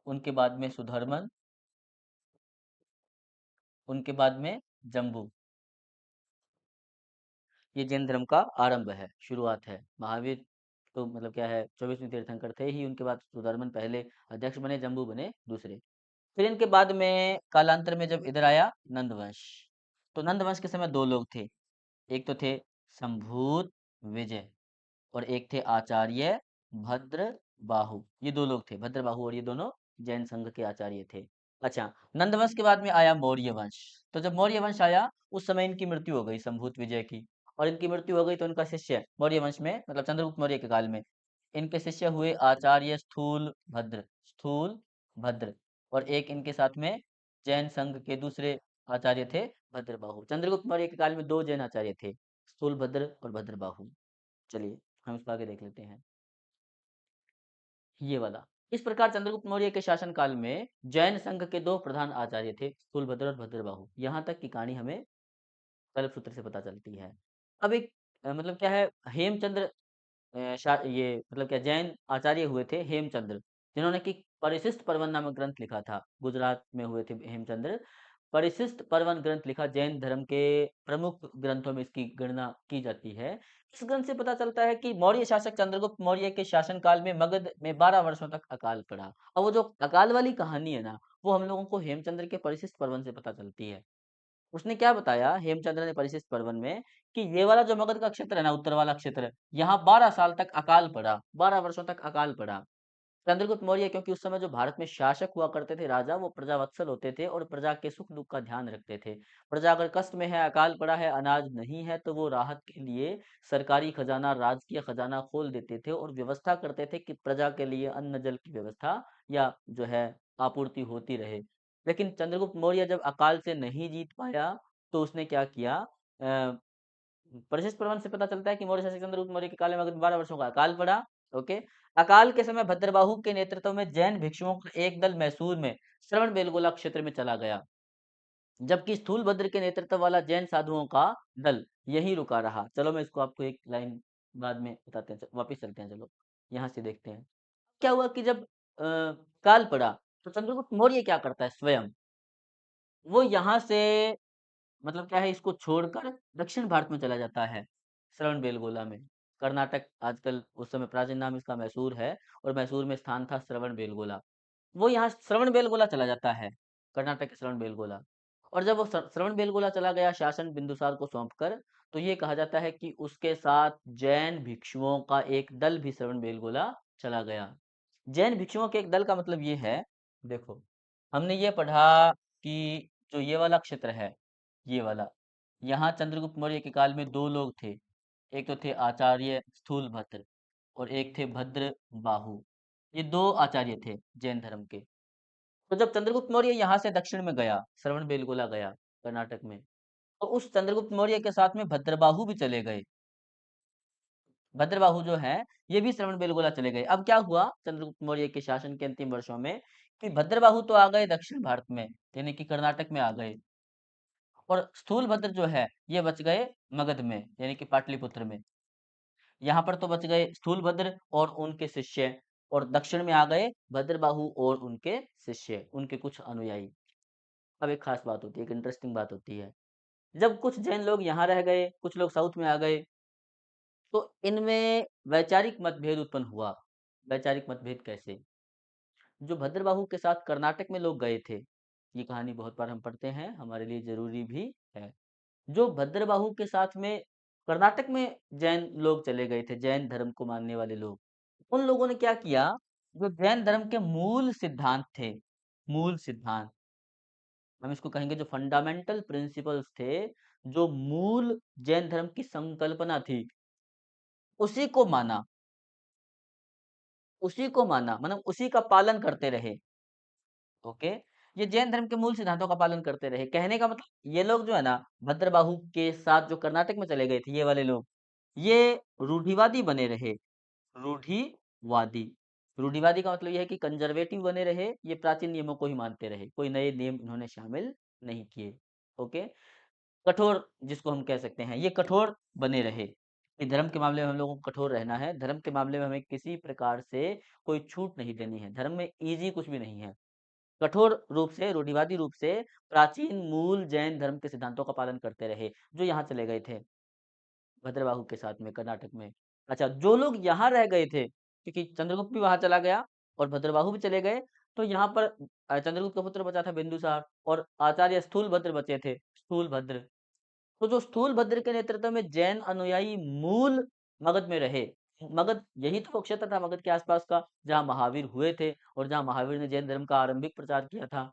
उनके बाद में सुधर्मन, उनके बाद में जम्बू, ये जैन धर्म का आरंभ है, शुरुआत है। महावीर तो मतलब क्या है, 24वें तीर्थंकर थे ही, उनके बाद सुधर्मन पहले अध्यक्ष बने, जम्बू बने दूसरे। फिर इनके बाद में कालांतर में जब इधर आया नंदवंश, तो नंदवंश के समय दो लोग थे। एक तो थे संभूत विजय, और एक थे आचार्य भद्र बाहु। ये दो लोग थे, भद्र बाहु, और ये दोनों जैन संघ के आचार्य थे। अच्छा, नंदवंश के बाद में आया मौर्य वंश। तो जब मौर्य वंश आया, उस समय इनकी मृत्यु हो गई संभूत विजय की, और इनकी मृत्यु हो गई तो इनका शिष्य मौर्य वंश में, मतलब चंद्रगुप्त मौर्य के काल में, इनके शिष्य हुए आचार्य स्थूल भद्र, और एक इनके साथ में जैन संघ के दूसरे आचार्य थे भद्रबाहु। चंद्रगुप्त मौर्य के काल में दो जैन आचार्य थे, स्थूल भद्र और भद्रबाहु। चलिए हम इसको आगे देख लेते हैं, ये वाला। इस प्रकार चंद्रगुप्त मौर्य के शासन काल में जैन संघ के दो प्रधान आचार्य थे, स्थूलभद्र और भद्रबाहु। यहाँ तक की कहानी हमें कल्प सूत्र से पता चलती है। अब एक मतलब क्या है, हेमचंद्र ये मतलब क्या, जैन आचार्य हुए थे हेमचंद्र, जिन्होंने कि परिशिष्ट पर्वन नामक ग्रंथ लिखा था। गुजरात में हुए थे हेमचंद्र। परिशिष्ट पर्वन ग्रंथ लिखा, जैन धर्म के प्रमुख ग्रंथों में इसकी गणना की जाती है। इस ग्रंथ से पता चलता है कि मौर्य शासक चंद्रगुप्त मौर्य के शासन काल में मगध में 12 वर्षों तक अकाल पड़ा। अब वो जो अकाल वाली कहानी है ना, वो हम लोगों को हेमचंद्र के परिशिष्ट पर्वन से पता चलती है। उसने क्या बताया हेमचंद्र ने परिशिष्ट पर्वन में, कि ये वाला जो मगध का क्षेत्र है ना, उत्तर वाला क्षेत्र, यहाँ 12 साल तक अकाल पड़ा, 12 वर्षों तक अकाल पड़ा। चंद्रगुप्त मौर्य, क्योंकि उस समय जो भारत में शासक हुआ करते थे राजा, वो प्रजावत्सल होते थे और प्रजा के सुख दुख का ध्यान रखते थे। प्रजा अगर कष्ट में है, अकाल पड़ा है, अनाज नहीं है, तो वो राहत के लिए सरकारी खजाना, राजकीय खजाना खोल देते थे और व्यवस्था करते थे कि प्रजा के लिए अन्न जल की व्यवस्था या जो है आपूर्ति होती रहे। लेकिन चंद्रगुप्त मौर्य जब अकाल से नहीं जीत पाया, तो उसने क्या किया, परिशिष्ट प्रमाण से पता चलता है कि मौर्य शासक चंद्रगुप्त मौर्य के काल में 12 वर्षों का अकाल पड़ा। ओके। अकाल के समय भद्रबाहु के नेतृत्व में जैन भिक्षुओं का एक दल मैसूर में श्रवण बेलगोला क्षेत्र में चला गया, जबकि स्थूलभद्र के नेतृत्व वाला जैन साधुओं का दल यहीं रुका रहा। चलो मैं इसको आपको एक लाइन बाद में बताते हैं, वापिस चलते हैं। चलो यहाँ से देखते हैं क्या हुआ कि जब काल पड़ा, तो चंद्रगुप्त मौर्य क्या करता है स्वयं, वो यहाँ से मतलब क्या है, इसको छोड़कर दक्षिण भारत में चला जाता है, श्रवण बेलगोला में। कर्नाटक आजकल, उस समय प्राचीन नाम इसका मैसूर है, और मैसूर में स्थान था श्रवण बेलगोला। वो यहाँ श्रवण बेलगोला चला जाता है, कर्नाटक के श्रवण बेलगोला। और जब वो श्रवण बेलगोला चला गया शासन बिंदुसार को सौंपकर, तो ये कहा जाता है कि उसके साथ जैन भिक्षुओं का एक दल भी श्रवण बेलगोला चला गया। जैन भिक्षुओं के एक दल का मतलब ये है, देखो हमने ये पढ़ा कि जो ये वाला क्षेत्र है, ये वाला, यहाँ चंद्रगुप्त मौर्य के काल में दो लोग थे। एक तो थे आचार्य स्थूलभद्र, और एक थे भद्र बाहु। ये दो आचार्य थे जैन धर्म के। तो जब चंद्रगुप्त मौर्य यहाँ से दक्षिण में गया, श्रवण बेलगोला गया कर्नाटक में, तो उस चंद्रगुप्त मौर्य के साथ में भद्रबाहु भी चले गए। भद्रबाहु जो है, ये भी श्रवण बेलगोला चले गए। अब क्या हुआ चंद्रगुप्त मौर्य के शासन के अंतिम वर्षों में, कि भद्रबाहु तो आ गए दक्षिण भारत में, यानी कि कर्नाटक में आ गए, और स्थूलभद्र जो है ये बच गए मगध में, यानी कि पाटलिपुत्र में। यहाँ पर तो बच गए स्थूलभद्र और उनके शिष्य, और दक्षिण में आ गए भद्रबाहु और उनके शिष्य, उनके कुछ अनुयायी। अब एक खास बात होती है, एक इंटरेस्टिंग बात होती है, जब कुछ जैन लोग यहाँ रह गए, कुछ लोग साउथ में आ गए, तो इनमें वैचारिक मतभेद उत्पन्न हुआ। वैचारिक मतभेद कैसे, जो भद्रबाहु के साथ कर्नाटक में लोग गए थे, ये कहानी बहुत बार हम पढ़ते हैं, हमारे लिए जरूरी भी है। जो भद्रबाहु के साथ में कर्नाटक में जैन लोग चले गए थे, जैन धर्म को मानने वाले लोग, उन लोगों ने क्या किया, जो जैन धर्म के मूल सिद्धांत थे, मूल सिद्धांत, हम इसको कहेंगे जो फंडामेंटल प्रिंसिपल्स थे, जो मूल जैन धर्म की संकल्पना थी, उसी को माना। उसी को माना, मतलब उसी का पालन करते रहे। ओके, ये जैन धर्म के मूल सिद्धांतों का पालन करते रहे। कहने का मतलब ये लोग जो है ना, भद्रबाहु के साथ जो कर्नाटक में चले गए थे ये वाले लोग, ये रूढ़िवादी बने रहे। रूढ़िवादी। रूढ़िवादी का मतलब ये है कि कंजर्वेटिव बने रहे, ये प्राचीन नियमों को ही मानते रहे, कोई नए नियम इन्होंने शामिल नहीं किए। ओके, कठोर जिसको हम कह सकते हैं, ये कठोर बने रहे कि धर्म के मामले में हम लोगों को कठोर रहना है, धर्म के मामले में हमें किसी प्रकार से कोई छूट नहीं देनी है, धर्म में ईज़ी कुछ भी नहीं है। कठोर रूप से, रूढ़िवादी रूप से प्राचीन मूल जैन धर्म के सिद्धांतों का पालन करते रहे, जो यहाँ चले गए थे। भद्रबाहु के साथ में कर्नाटक में। अच्छा, जो लोग यहाँ रह गए थे, क्योंकि चंद्रगुप्त भी वहाँ चला गया और भद्रबाहु भी चले गए, तो यहाँ पर चंद्रगुप्त का पुत्र बचा था बिंदुसार और आचार्य स्थूलभद्र बचे थे, स्थूलभद्र। तो जो स्थूलभद्र के नेतृत्व में जैन अनुयायी मूल मगध में रहे। मगध यही तो वो क्षेत्र था मगध के आसपास का, जहाँ महावीर हुए थे और जहाँ महावीर ने जैन धर्म का आरंभिक प्रचार किया था।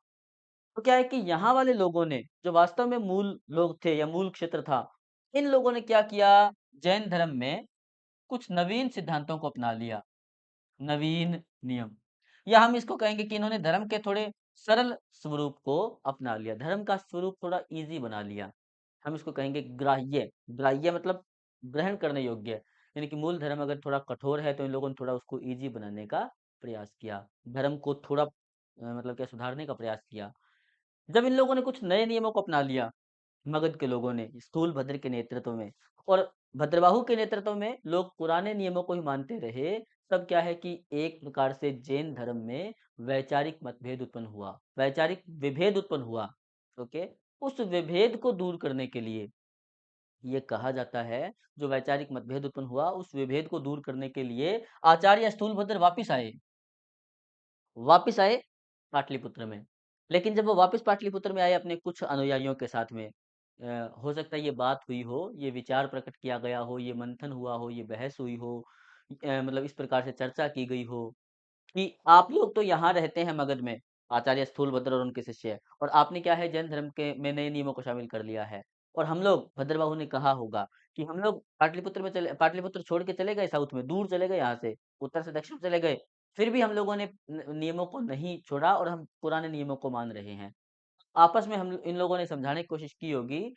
तो क्या है कि यहाँ वाले लोगों ने, जो वास्तव में मूल लोग थे या मूल क्षेत्र था, इन लोगों ने क्या किया, जैन धर्म में कुछ नवीन सिद्धांतों को अपना लिया, नवीन नियम। या हम इसको कहेंगे कि इन्होंने धर्म के थोड़े सरल स्वरूप को अपना लिया, धर्म का स्वरूप थोड़ा ईज़ी बना लिया। हम इसको कहेंगे ग्राह्य, ग्राह्य मतलब ग्रहण करने योग्य, यानी कि मूल धर्म अगर थोड़ा कठोर है, तो इन लोगों ने थोड़ा उसको ईज़ी बनाने का प्रयास किया। धर्म को थोड़ा मतलब क्या सुधारने का प्रयास किया। जब इन लोगों ने कुछ नए नियमों को अपना लिया, मगध के लोगों ने स्थूलभद्र के नेतृत्व में और भद्रबाहु के नेतृत्व में लोग पुराने नियमों को ही मानते रहे, तब क्या है कि एक प्रकार से जैन धर्म में वैचारिक मतभेद उत्पन्न हुआ, वैचारिक विभेद उत्पन्न हुआ। ओके, उस विभेद को दूर करने के लिए ये कहा जाता है, जो वैचारिक मतभेद उत्पन्न हुआ, उस विभेद को दूर करने के लिए आचार्य स्थूलभद्र वापिस आए पाटलिपुत्र में। लेकिन जब वो वापिस पाटलिपुत्र में आए अपने कुछ अनुयायियों के साथ में, हो सकता है ये बात हुई हो, ये विचार प्रकट किया गया हो, ये मंथन हुआ हो, ये बहस हुई हो, मतलब इस प्रकार से चर्चा की गई हो कि आप लोग तो यहाँ रहते हैं मगध में, आचार्य स्थूलभद्र और उनके शिष्य, और आपने क्या है जैन धर्म के में नए नियमों को शामिल कर लिया है। और हम लोग, भद्रबाहु ने कहा होगा कि हम लोग पाटलिपुत्र छोड़ के चले गए साउथ में, दूर चले गए यहाँ से, उत्तर से दक्षिण चले गए, फिर भी हम लोगों ने नियमों को नहीं छोड़ा और हम पुराने नियमों को मान रहे हैं। आपस में हम इन लोगों ने समझाने की कोशिश की होगी।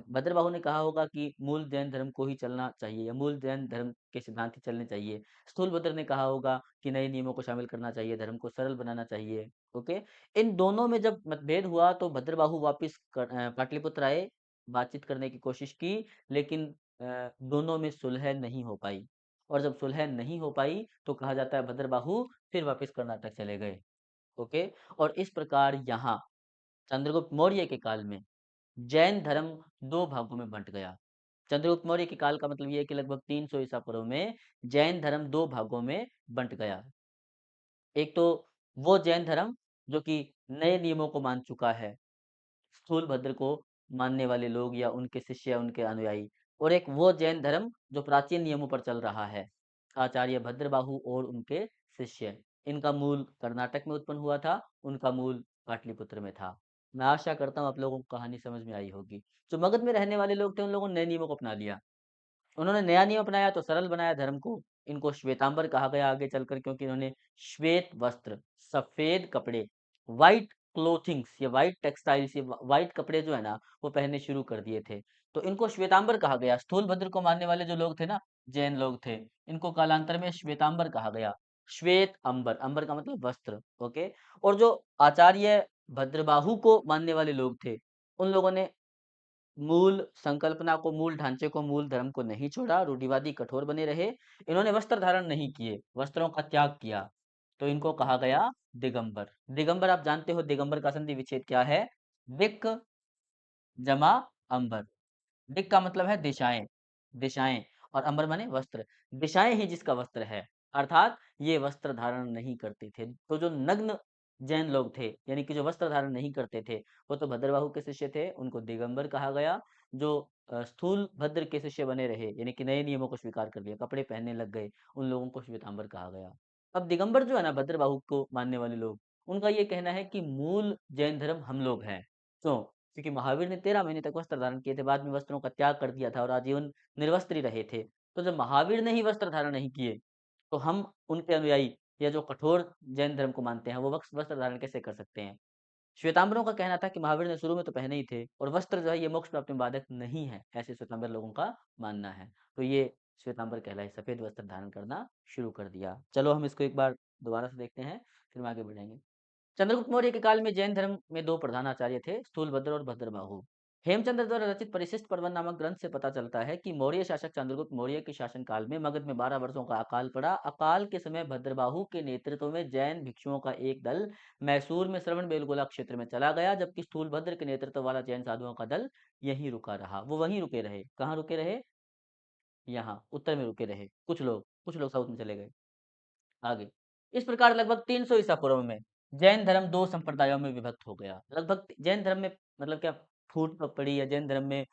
भद्रबाहु ने कहा होगा कि मूल जैन धर्म को ही चलना चाहिए या मूल जैन धर्म के सिद्धांत ही चलने चाहिए। स्थूलभद्र ने कहा होगा कि नए नियमों को शामिल करना चाहिए, धर्म को सरल बनाना चाहिए। ओके, इन दोनों में जब मतभेद हुआ तो भद्रबाहु वापिस पाटलिपुत्र आए, बातचीत करने की कोशिश की, लेकिन दोनों में सुलह नहीं हो पाई। और जब सुलह नहीं हो पाई तो कहा जाता है भद्रबाहु फिर वापिस कर्नाटक चले गए। ओके, और इस प्रकार यहाँ चंद्रगुप्त मौर्य के काल में जैन धर्म 2 भागों में बँट गया। चंद्रगुप्त मौर्य के काल का मतलब ये है कि लगभग 300 ईसा पूर्व में जैन धर्म 2 भागों में बँट गया। एक तो वो जैन धर्म जो कि नए नियमों को मान चुका है, स्थूलभद्र को मानने वाले लोग या उनके शिष्य या उनके अनुयायी, और एक वो जैन धर्म जो प्राचीन नियमों पर चल रहा है, आचार्य भद्रबाहु और उनके शिष्य। इनका मूल कर्नाटक में उत्पन्न हुआ था, उनका मूल पाटलिपुत्र में था। मैं आशा करता हूँ आप लोगों को कहानी समझ में आई होगी। जो मगध में रहने वाले लोग थे उन लोगों ने नए नियमों को अपना लिया। उन्होंने नया नियम अपनाया तो सरल बनाया धर्म को। इनको श्वेतांबर कहा गया आगे चलकर, क्योंकि इन्होंने श्वेत वस्त्र, सफेद कपड़े, व्हाइट क्लोथिंग्स या व्हाइट टेक्सटाइल्स, ये व्हाइट कपड़े जो है ना वो पहनने शुरू कर दिए थे। तो इनको श्वेतांबर कहा गया। स्थूलभद्र को मानने वाले जो लोग थे ना, जैन लोग थे, इनको कालांतर में श्वेतांबर कहा गया। श्वेत अंबर, अंबर का मतलब वस्त्र। ओके, और जो आचार्य भद्रबाहु को मानने वाले लोग थे, उन लोगों ने मूल संकल्पना को, मूल ढांचे को, मूल धर्म को नहीं छोड़ा, रूढ़िवादी कठोर बने रहे। इन्होंने वस्त्र धारण नहीं किए, वस्त्रों का त्याग किया, तो इनको कहा गया दिगंबर। दिगंबर आप जानते हो दिगंबर का संधि विच्छेद क्या है? दिक् जमा अंबर। दिक् का मतलब है दिशाएं, दिशाएं, और अंबर माने वस्त्र। दिशाएं ही जिसका वस्त्र है, अर्थात ये वस्त्र धारण नहीं करते थे। तो जो नग्न जैन लोग थे, यानी कि जो वस्त्र धारण नहीं करते थे, वो तो भद्रबाहु के शिष्य थे, उनको दिगंबर कहा गया। जो स्थूल भद्र के शिष्य बने रहे, यानी कि नए नियमों को स्वीकार कर लिया, कपड़े पहनने लग गए, उन लोगों को श्वेतांबर कहा गया। अब दिगंबर जो है ना, भद्रबाहु को मानने वाले लोग, उनका ये कहना है कि मूल जैन धर्म हम लोग हैं। क्यों? क्योंकि महावीर ने 13 महीने तक वस्त्र धारण किए थे, बाद में वस्त्रों का त्याग कर दिया था और आजीवन निर्वस्त्र ही रहे थे। तो जब महावीर ने ही वस्त्र धारण नहीं किए, तो हम उनके अनुयायी या जो कठोर जैन धर्म को मानते हैं वो वस्त्र वस्त्र धारण कैसे कर सकते हैं। श्वेतांबरों का कहना था कि महावीर ने शुरू में तो पहने ही थे और वस्त्र जो है ये मोक्ष प्राप्ति में बाधक नहीं है, ऐसे श्वेतांबर लोगों का मानना है। तो ये श्वेतांबर कहलाए, सफेद वस्त्र धारण करना शुरू कर दिया। चलो हम इसको एक बार दोबारा से देखते हैं, फिर हम आगे बढ़ेंगे। चंद्रगुप्त मौर्य के काल में जैन धर्म में दो प्रधान आचार्य थे, स्थूलभद्र और भद्रबाहु। हेमचंद्र द्वारा रचित परिशिष्ट पर्वन नामक ग्रंथ से पता चलता है कि मौर्य शासक चंद्रगुप्त मौर्य के शासनकाल में मगध में 12 वर्षों का अकाल पड़ा। अकाल के समय भद्रबाहु के नेतृत्व में जैन भिक्षुओं का एक दल मैसूर में श्रवण बेलगोला क्षेत्र में चला गया, जबकि स्थूलभद्र के नेतृत्व वाला जैन साधुओं का दल यहीं रुका रहा। वो वहीं रुके रहे। कहाँ रुके रहे? यहाँ उत्तर में रुके रहे। कुछ लोग साउथ में चले गए। आगे, इस प्रकार लगभग 300 ईसा पूर्व में जैन धर्म दो संप्रदायों में विभक्त हो गया। लगभग जैन धर्म में मतलब क्या फूट कब पड़ी या जैन धर्म में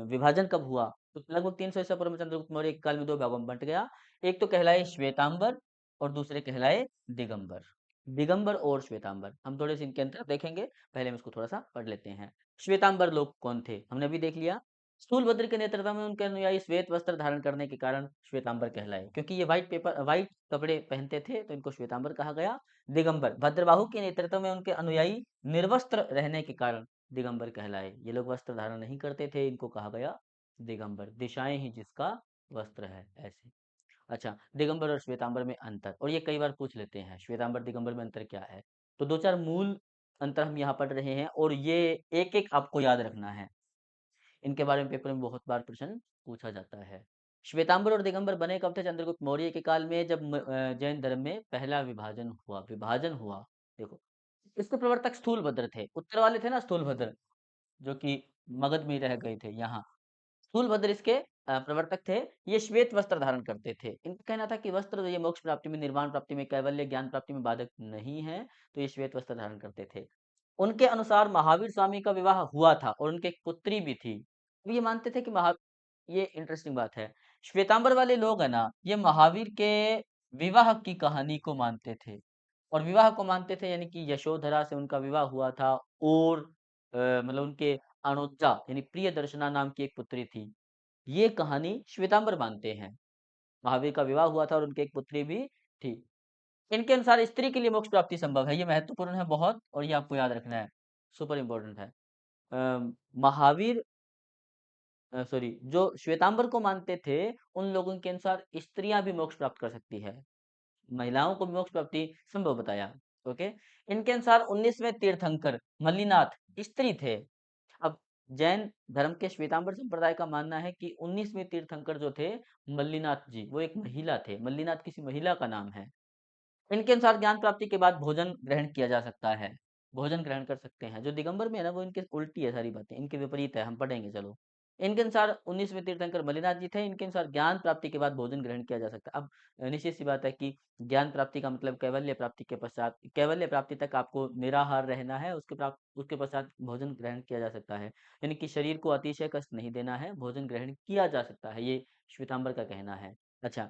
विभाजन कब हुआ? तो लगभग 300 ईसा पूर्व में चंद्रगुप्त मौर्य के काल में दो भागों में बंट गया। एक तो कहलाए श्वेतांबर और दूसरे कहलाए दिगंबर। दिगंबर और श्वेतांबर, हम थोड़े से इनके अंतर देखेंगे। पहले हम इसको थोड़ा सा पढ़ लेते हैं। श्वेतांबर लोग कौन थे हमने अभी देख लिया। स्थूलभद्र के नेतृत्व में उनके अनुयायी श्वेत वस्त्र धारण करने के कारण श्वेतांबर कहलाए, क्योंकि ये व्हाइट कपड़े पहनते थे तो इनको श्वेतांबर कहा गया। दिगंबर, भद्रबाहु के नेतृत्व में उनके अनुयायी निर्वस्त्र रहने के कारण दिगंबर कहलाए। ये लोग वस्त्र धारण नहीं करते थे, इनको कहा गया दिगंबर। दिशाएं ही जिसका वस्त्र है, ऐसे। अच्छा, दिगंबर और श्वेतांबर में अंतर, और ये कई बार पूछ लेते हैं श्वेतांबर दिगंबर में अंतर क्या है। तो दो चार मूल अंतर हम यहाँ पढ़ रहे हैं और ये एक एक आपको याद रखना है। इनके बारे में पेपर में बहुत बार प्रश्न पूछा जाता है। श्वेतांबर और दिगंबर बने कब थे? चंद्रगुप्त मौर्य के काल में, जब जैन धर्म में पहला विभाजन हुआ। देखो, इसके प्रवर्तक स्थूलभद्र थे। उत्तर वाले थे ना स्थूलभद्र, जो कि मगध में ही रह गए थे यहाँ। स्थूलभद्र इसके प्रवर्तक थे। ये श्वेत वस्त्र धारण करते थे। इनका कहना था कि वस्त्र जो ये मोक्ष प्राप्ति में, निर्वाण प्राप्ति में, कैवल्य ज्ञान प्राप्ति में बाधक नहीं है, तो ये श्वेत वस्त्र धारण करते थे। उनके अनुसार महावीर स्वामी का विवाह हुआ था और उनके एक पुत्री भी थी। अब ये मानते थे कि ये इंटरेस्टिंग बात है। श्वेतांबर वाले लोग है ना, ये महावीर के विवाह की कहानी को मानते थे। और विवाह को मानते थे यानी कि यशोधरा से उनका विवाह हुआ था। और मतलब उनके अनुजा यानी प्रिय दर्शना नाम की एक पुत्री थी। ये कहानी श्वेतांबर मानते हैं। महावीर का विवाह हुआ था और उनकी एक पुत्री भी थी। इनके अनुसार स्त्री के लिए मोक्ष प्राप्ति संभव है। ये महत्वपूर्ण है बहुत, और ये आपको याद रखना है, सुपर इंपॉर्टेंट है। महावीर सॉरी, जो श्वेतांबर को मानते थे, उन लोगों के अनुसार स्त्रियां भी मोक्ष प्राप्त कर सकती है। महिलाओं को भी मोक्ष प्राप्ति संभव बताया। ओके। इनके अनुसार 19वें तीर्थंकर मल्लिनाथ स्त्री थे। अब जैन धर्म के श्वेतांबर संप्रदाय का मानना है कि 19वें तीर्थंकर जो थे मल्लिनाथ जी, वो एक महिला थे। मल्लिनाथ किसी महिला का नाम है। इनके अनुसार ज्ञान प्राप्ति के बाद भोजन ग्रहण किया जा सकता है। भोजन ग्रहण कर सकते हैं। जो दिगंबर में है ना, वो इनके उल्टी है सारी बातें, इनके विपरीत है, हम पढ़ेंगे चलो। इनके अनुसार 19वें तीर्थंकर मल्लिनाथ जी थे। इनके अनुसार ज्ञान प्राप्ति के बाद भोजन ग्रहण किया जा सकता है। अब निश्चित सी बात है कि ज्ञान प्राप्ति का मतलब कैवल्य प्राप्ति के पश्चात, कैवल्य प्राप्ति तक आपको निराहार रहना है, उसके पश्चात भोजन ग्रहण किया जा सकता है। यानी कि शरीर को अतिशय कष्ट नहीं देना है, भोजन ग्रहण किया जा सकता है, ये श्वेतांबर का कहना है। अच्छा,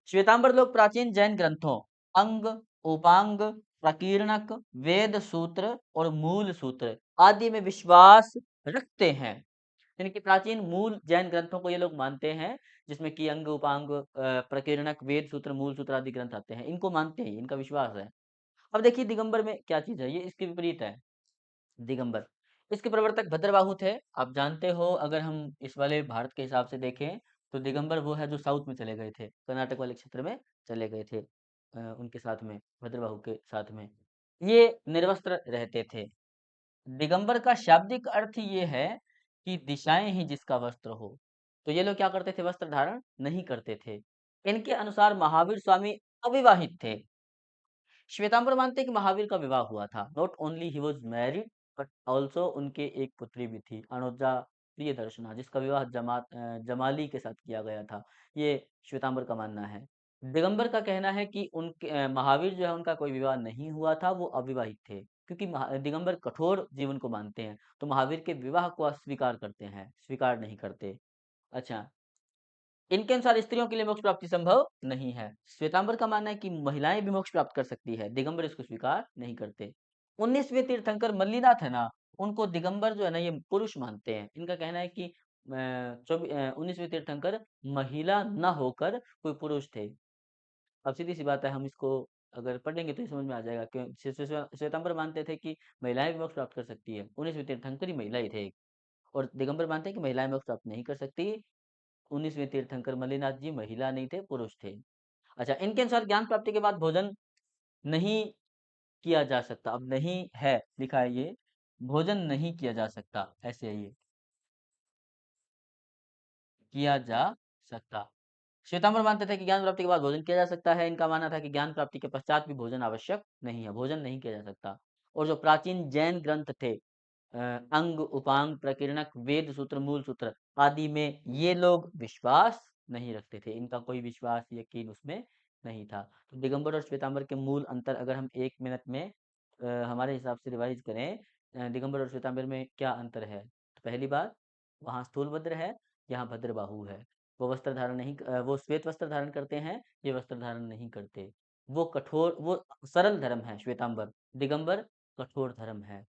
श्वेतांबर लोग प्राचीन जैन ग्रंथों अंग, उपांग, प्रकीर्णक, वेद सूत्र और मूल सूत्र आदि में विश्वास रखते हैं। यानी कि प्राचीन मूल जैन ग्रंथों को ये लोग मानते हैं, जिसमें कि अंग, उपांग, प्रकीर्णक, वेद सूत्र, मूल सूत्र आदि ग्रंथ आते हैं। इनको मानते हैं, इनका विश्वास है। अब देखिए दिगंबर में क्या चीज है, ये इसके विपरीत है। दिगंबर, इसके प्रवर्तक भद्रबाहु थे। आप जानते हो, अगर हम इस वाले भारत के हिसाब से देखें, तो दिगंबर वो है जो साउथ में चले गए थे, कर्नाटक वाले क्षेत्र में चले गए थे। उनके साथ में, भद्रबाहु के साथ में ये निर्वस्त्र रहते थे। दिगंबर का शाब्दिक अर्थ ये है कि दिशाएं ही जिसका वस्त्र हो। तो ये लोग क्या करते थे? वस्त्र धारण नहीं करते थे। इनके अनुसार महावीर स्वामी अविवाहित थे। श्वेतांबर मानते हैं कि महावीर का विवाह हुआ था। Not only he was married, but also उनके एक पुत्री भी थी, अनुजा प्रियदर्शना, जिसका विवाह जमाली के साथ किया गया था। ये श्वेतांबर का मानना है। दिगंबर का कहना है कि उनके महावीर जो है उनका कोई विवाह नहीं हुआ था, वो अविवाहित थे। क्योंकि दिगंबर कठोर जीवन को मानते हैं, तो महावीर के विवाह को अस्वीकार करते हैं, स्वीकार नहीं करते। अच्छा, इनके अनुसार स्त्रियों के लिए मोक्ष प्राप्ति संभव नहीं है। श्वेतांबर का मानना है कि महिलाएं भी मोक्ष प्राप्त कर सकती है। दिगंबर इसको स्वीकार नहीं करते। 19वें तीर्थंकर मल्लिनाथ है ना, उनको दिगंबर जो है ना ये पुरुष मानते हैं। इनका कहना है कि 19वें तीर्थंकर महिला न होकर कोई पुरुष थे। अब सीधी-सी बात है, हम इसको अगर पढ़ेंगे तो ये समझ में आ जाएगा क्यों श्वेतांबर मानते थे कि महिलाएँ भी मोक्ष प्राप्त कर सकती है। 19वें तीर्थंकर ही महिला ही थे और दिगंबर मानते हैं कि महिलाएँ मोक्ष प्राप्त नहीं कर सकती। 19वें तीर्थंकर मल्लिनाथ जी महिला नहीं थे, पुरुष थे। अच्छा, इनके अनुसार ज्ञान प्राप्ति के बाद भोजन नहीं किया जा सकता। अब नहीं है, लिखा है ये, भोजन नहीं किया जा सकता, ऐसे है ये, किया जा सकता। श्वेतांबर मानते थे कि ज्ञान प्राप्ति के बाद भोजन किया जा सकता है। इनका मानना था कि ज्ञान प्राप्ति के पश्चात भी भोजन आवश्यक नहीं है, भोजन नहीं किया जा सकता। और जो प्राचीन जैन ग्रंथ थे, अंग, उपांग, प्रकीर्णक, वेद सूत्र, मूल सूत्र आदि में ये लोग विश्वास नहीं रखते थे। इनका कोई विश्वास, यकीन उसमें नहीं था। तो दिगंबर और श्वेतांबर के मूल अंतर अगर हम 1 मिनट में हमारे हिसाब से रिवाइज करें, दिगंबर और श्वेतांबर में क्या अंतर है? तो पहली बात, वहाँ स्थूलभद्र है, यहाँ भद्रबाहु है। वो वस्त्र धारण नहीं वो श्वेत वस्त्र धारण करते हैं, ये वस्त्र धारण नहीं करते। वो सरल धर्म है श्वेतांबर, दिगंबर कठोर धर्म है।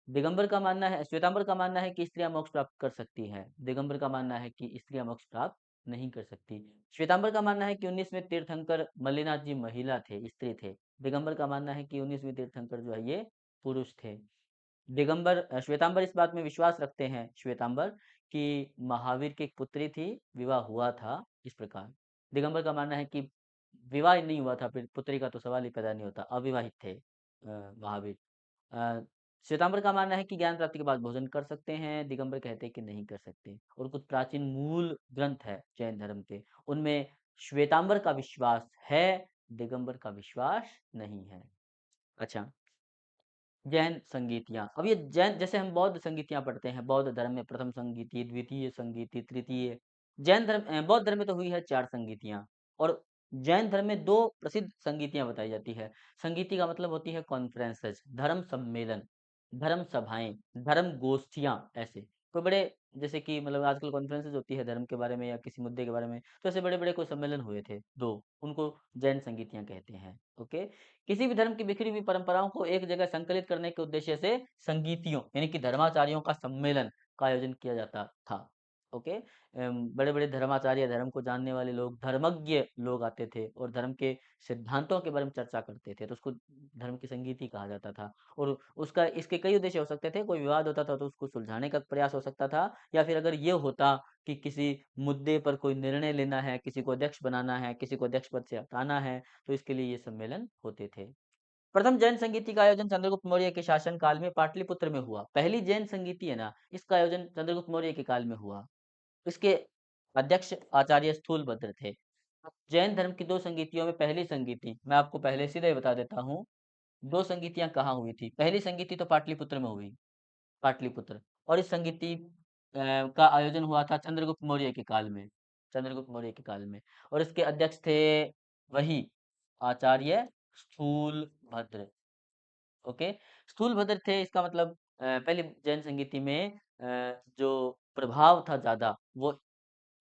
दिगंबर का मानना है श्वेतांबर का मानना है कि स्त्रियां मोक्ष प्राप्त कर सकती हैं। दिगंबर का मानना है कि स्त्रियां मोक्ष प्राप्त नहीं कर सकती। श्वेतांबर का मानना है कि 19वें तीर्थंकर मल्लिनाथ जी महिला थे, स्त्री थे। दिगंबर का मानना है कि 19वें तीर्थंकर जो है ये पुरुष थे। श्वेतांबर इस बात में विश्वास रखते हैं, श्वेतांबर, कि महावीर की एक पुत्री थी, विवाह हुआ था इस प्रकार। दिगंबर का मानना है कि विवाह ही नहीं हुआ था, फिर पुत्री का तो सवाल ही पैदा नहीं होता, अविवाहित थे महावीर। अ, श्वेतांबर का मानना है कि ज्ञान प्राप्ति के बाद भोजन कर सकते हैं, दिगंबर कहते हैं कि नहीं कर सकते। और कुछ प्राचीन मूल ग्रंथ है जैन धर्म के, उनमें श्वेतांबर का विश्वास है, दिगंबर का विश्वास नहीं है। अच्छा, जैन संगीतियाँ। अब ये जैन, जैसे हम बौद्ध संगीतियाँ पढ़ते हैं, बौद्ध धर्म में प्रथम संगीति, द्वितीय संगीति, तृतीय। बौद्ध धर्म में तो हुई है 4 संगीतियाँ और जैन धर्म में 2 प्रसिद्ध संगीतियाँ बताई जाती है। संगीति का मतलब होती है कॉन्फ्रेंसेस, धर्म सम्मेलन, धर्म सभाएँ, धर्म गोष्ठियाँ ऐसे। कोई बड़े, जैसे कि मतलब आजकल कॉन्फ्रेंसेस होती है धर्म के बारे में या किसी मुद्दे के बारे में, तो ऐसे बड़े-बड़े कोई सम्मेलन हुए थे 2, उनको जैन संगीतियाँ कहते हैं। ओके? किसी भी धर्म की बिखरी हुई परंपराओं को एक जगह संकलित करने के उद्देश्य से संगीतियों यानी कि धर्माचार्यों का सम्मेलन का आयोजन किया जाता था। ओके, बड़े-बड़े धर्माचार्य, धर्म को जानने वाले लोग, धर्मज्ञ लोग आते थे और धर्म के सिद्धांतों के बारे में चर्चा करते थे, तो उसको धर्म की संगीति कहा जाता था। और उसका इसके कई उद्देश्य हो सकते थे। कोई विवाद होता था तो उसको सुलझाने का प्रयास हो सकता था, या फिर अगर ये होता कि किसी मुद्दे पर कोई निर्णय लेना है, किसी को अध्यक्ष बनाना है, किसी को अध्यक्ष पद से हटाना है, तो इसके लिए ये सम्मेलन होते थे। प्रथम जैन संगीति का आयोजन चंद्रगुप्त मौर्य के शासन काल में पाटलिपुत्र में हुआ। पहली जैन संगीति है ना, इसका आयोजन चंद्रगुप्त मौर्य के काल में हुआ। इसके अध्यक्ष आचार्य स्थूलभद्र थे। जैन धर्म की 2 संगीतियों में पहली संगीति, मैं आपको पहले सीधे ही बता देता हूँ, 2 संगीतियाँ कहाँ हुई थी। पहली संगीति तो पाटलिपुत्र में हुई, पाटलिपुत्र। और इस संगीति का आयोजन हुआ था चंद्रगुप्त मौर्य के काल में, चंद्रगुप्त मौर्य के काल में। और इसके अध्यक्ष थे वही आचार्य स्थूलभद्र। ओके, स्थूलभद्र थे, इसका मतलब पहले जैन संगीति में जो प्रभाव था ज़्यादा, वो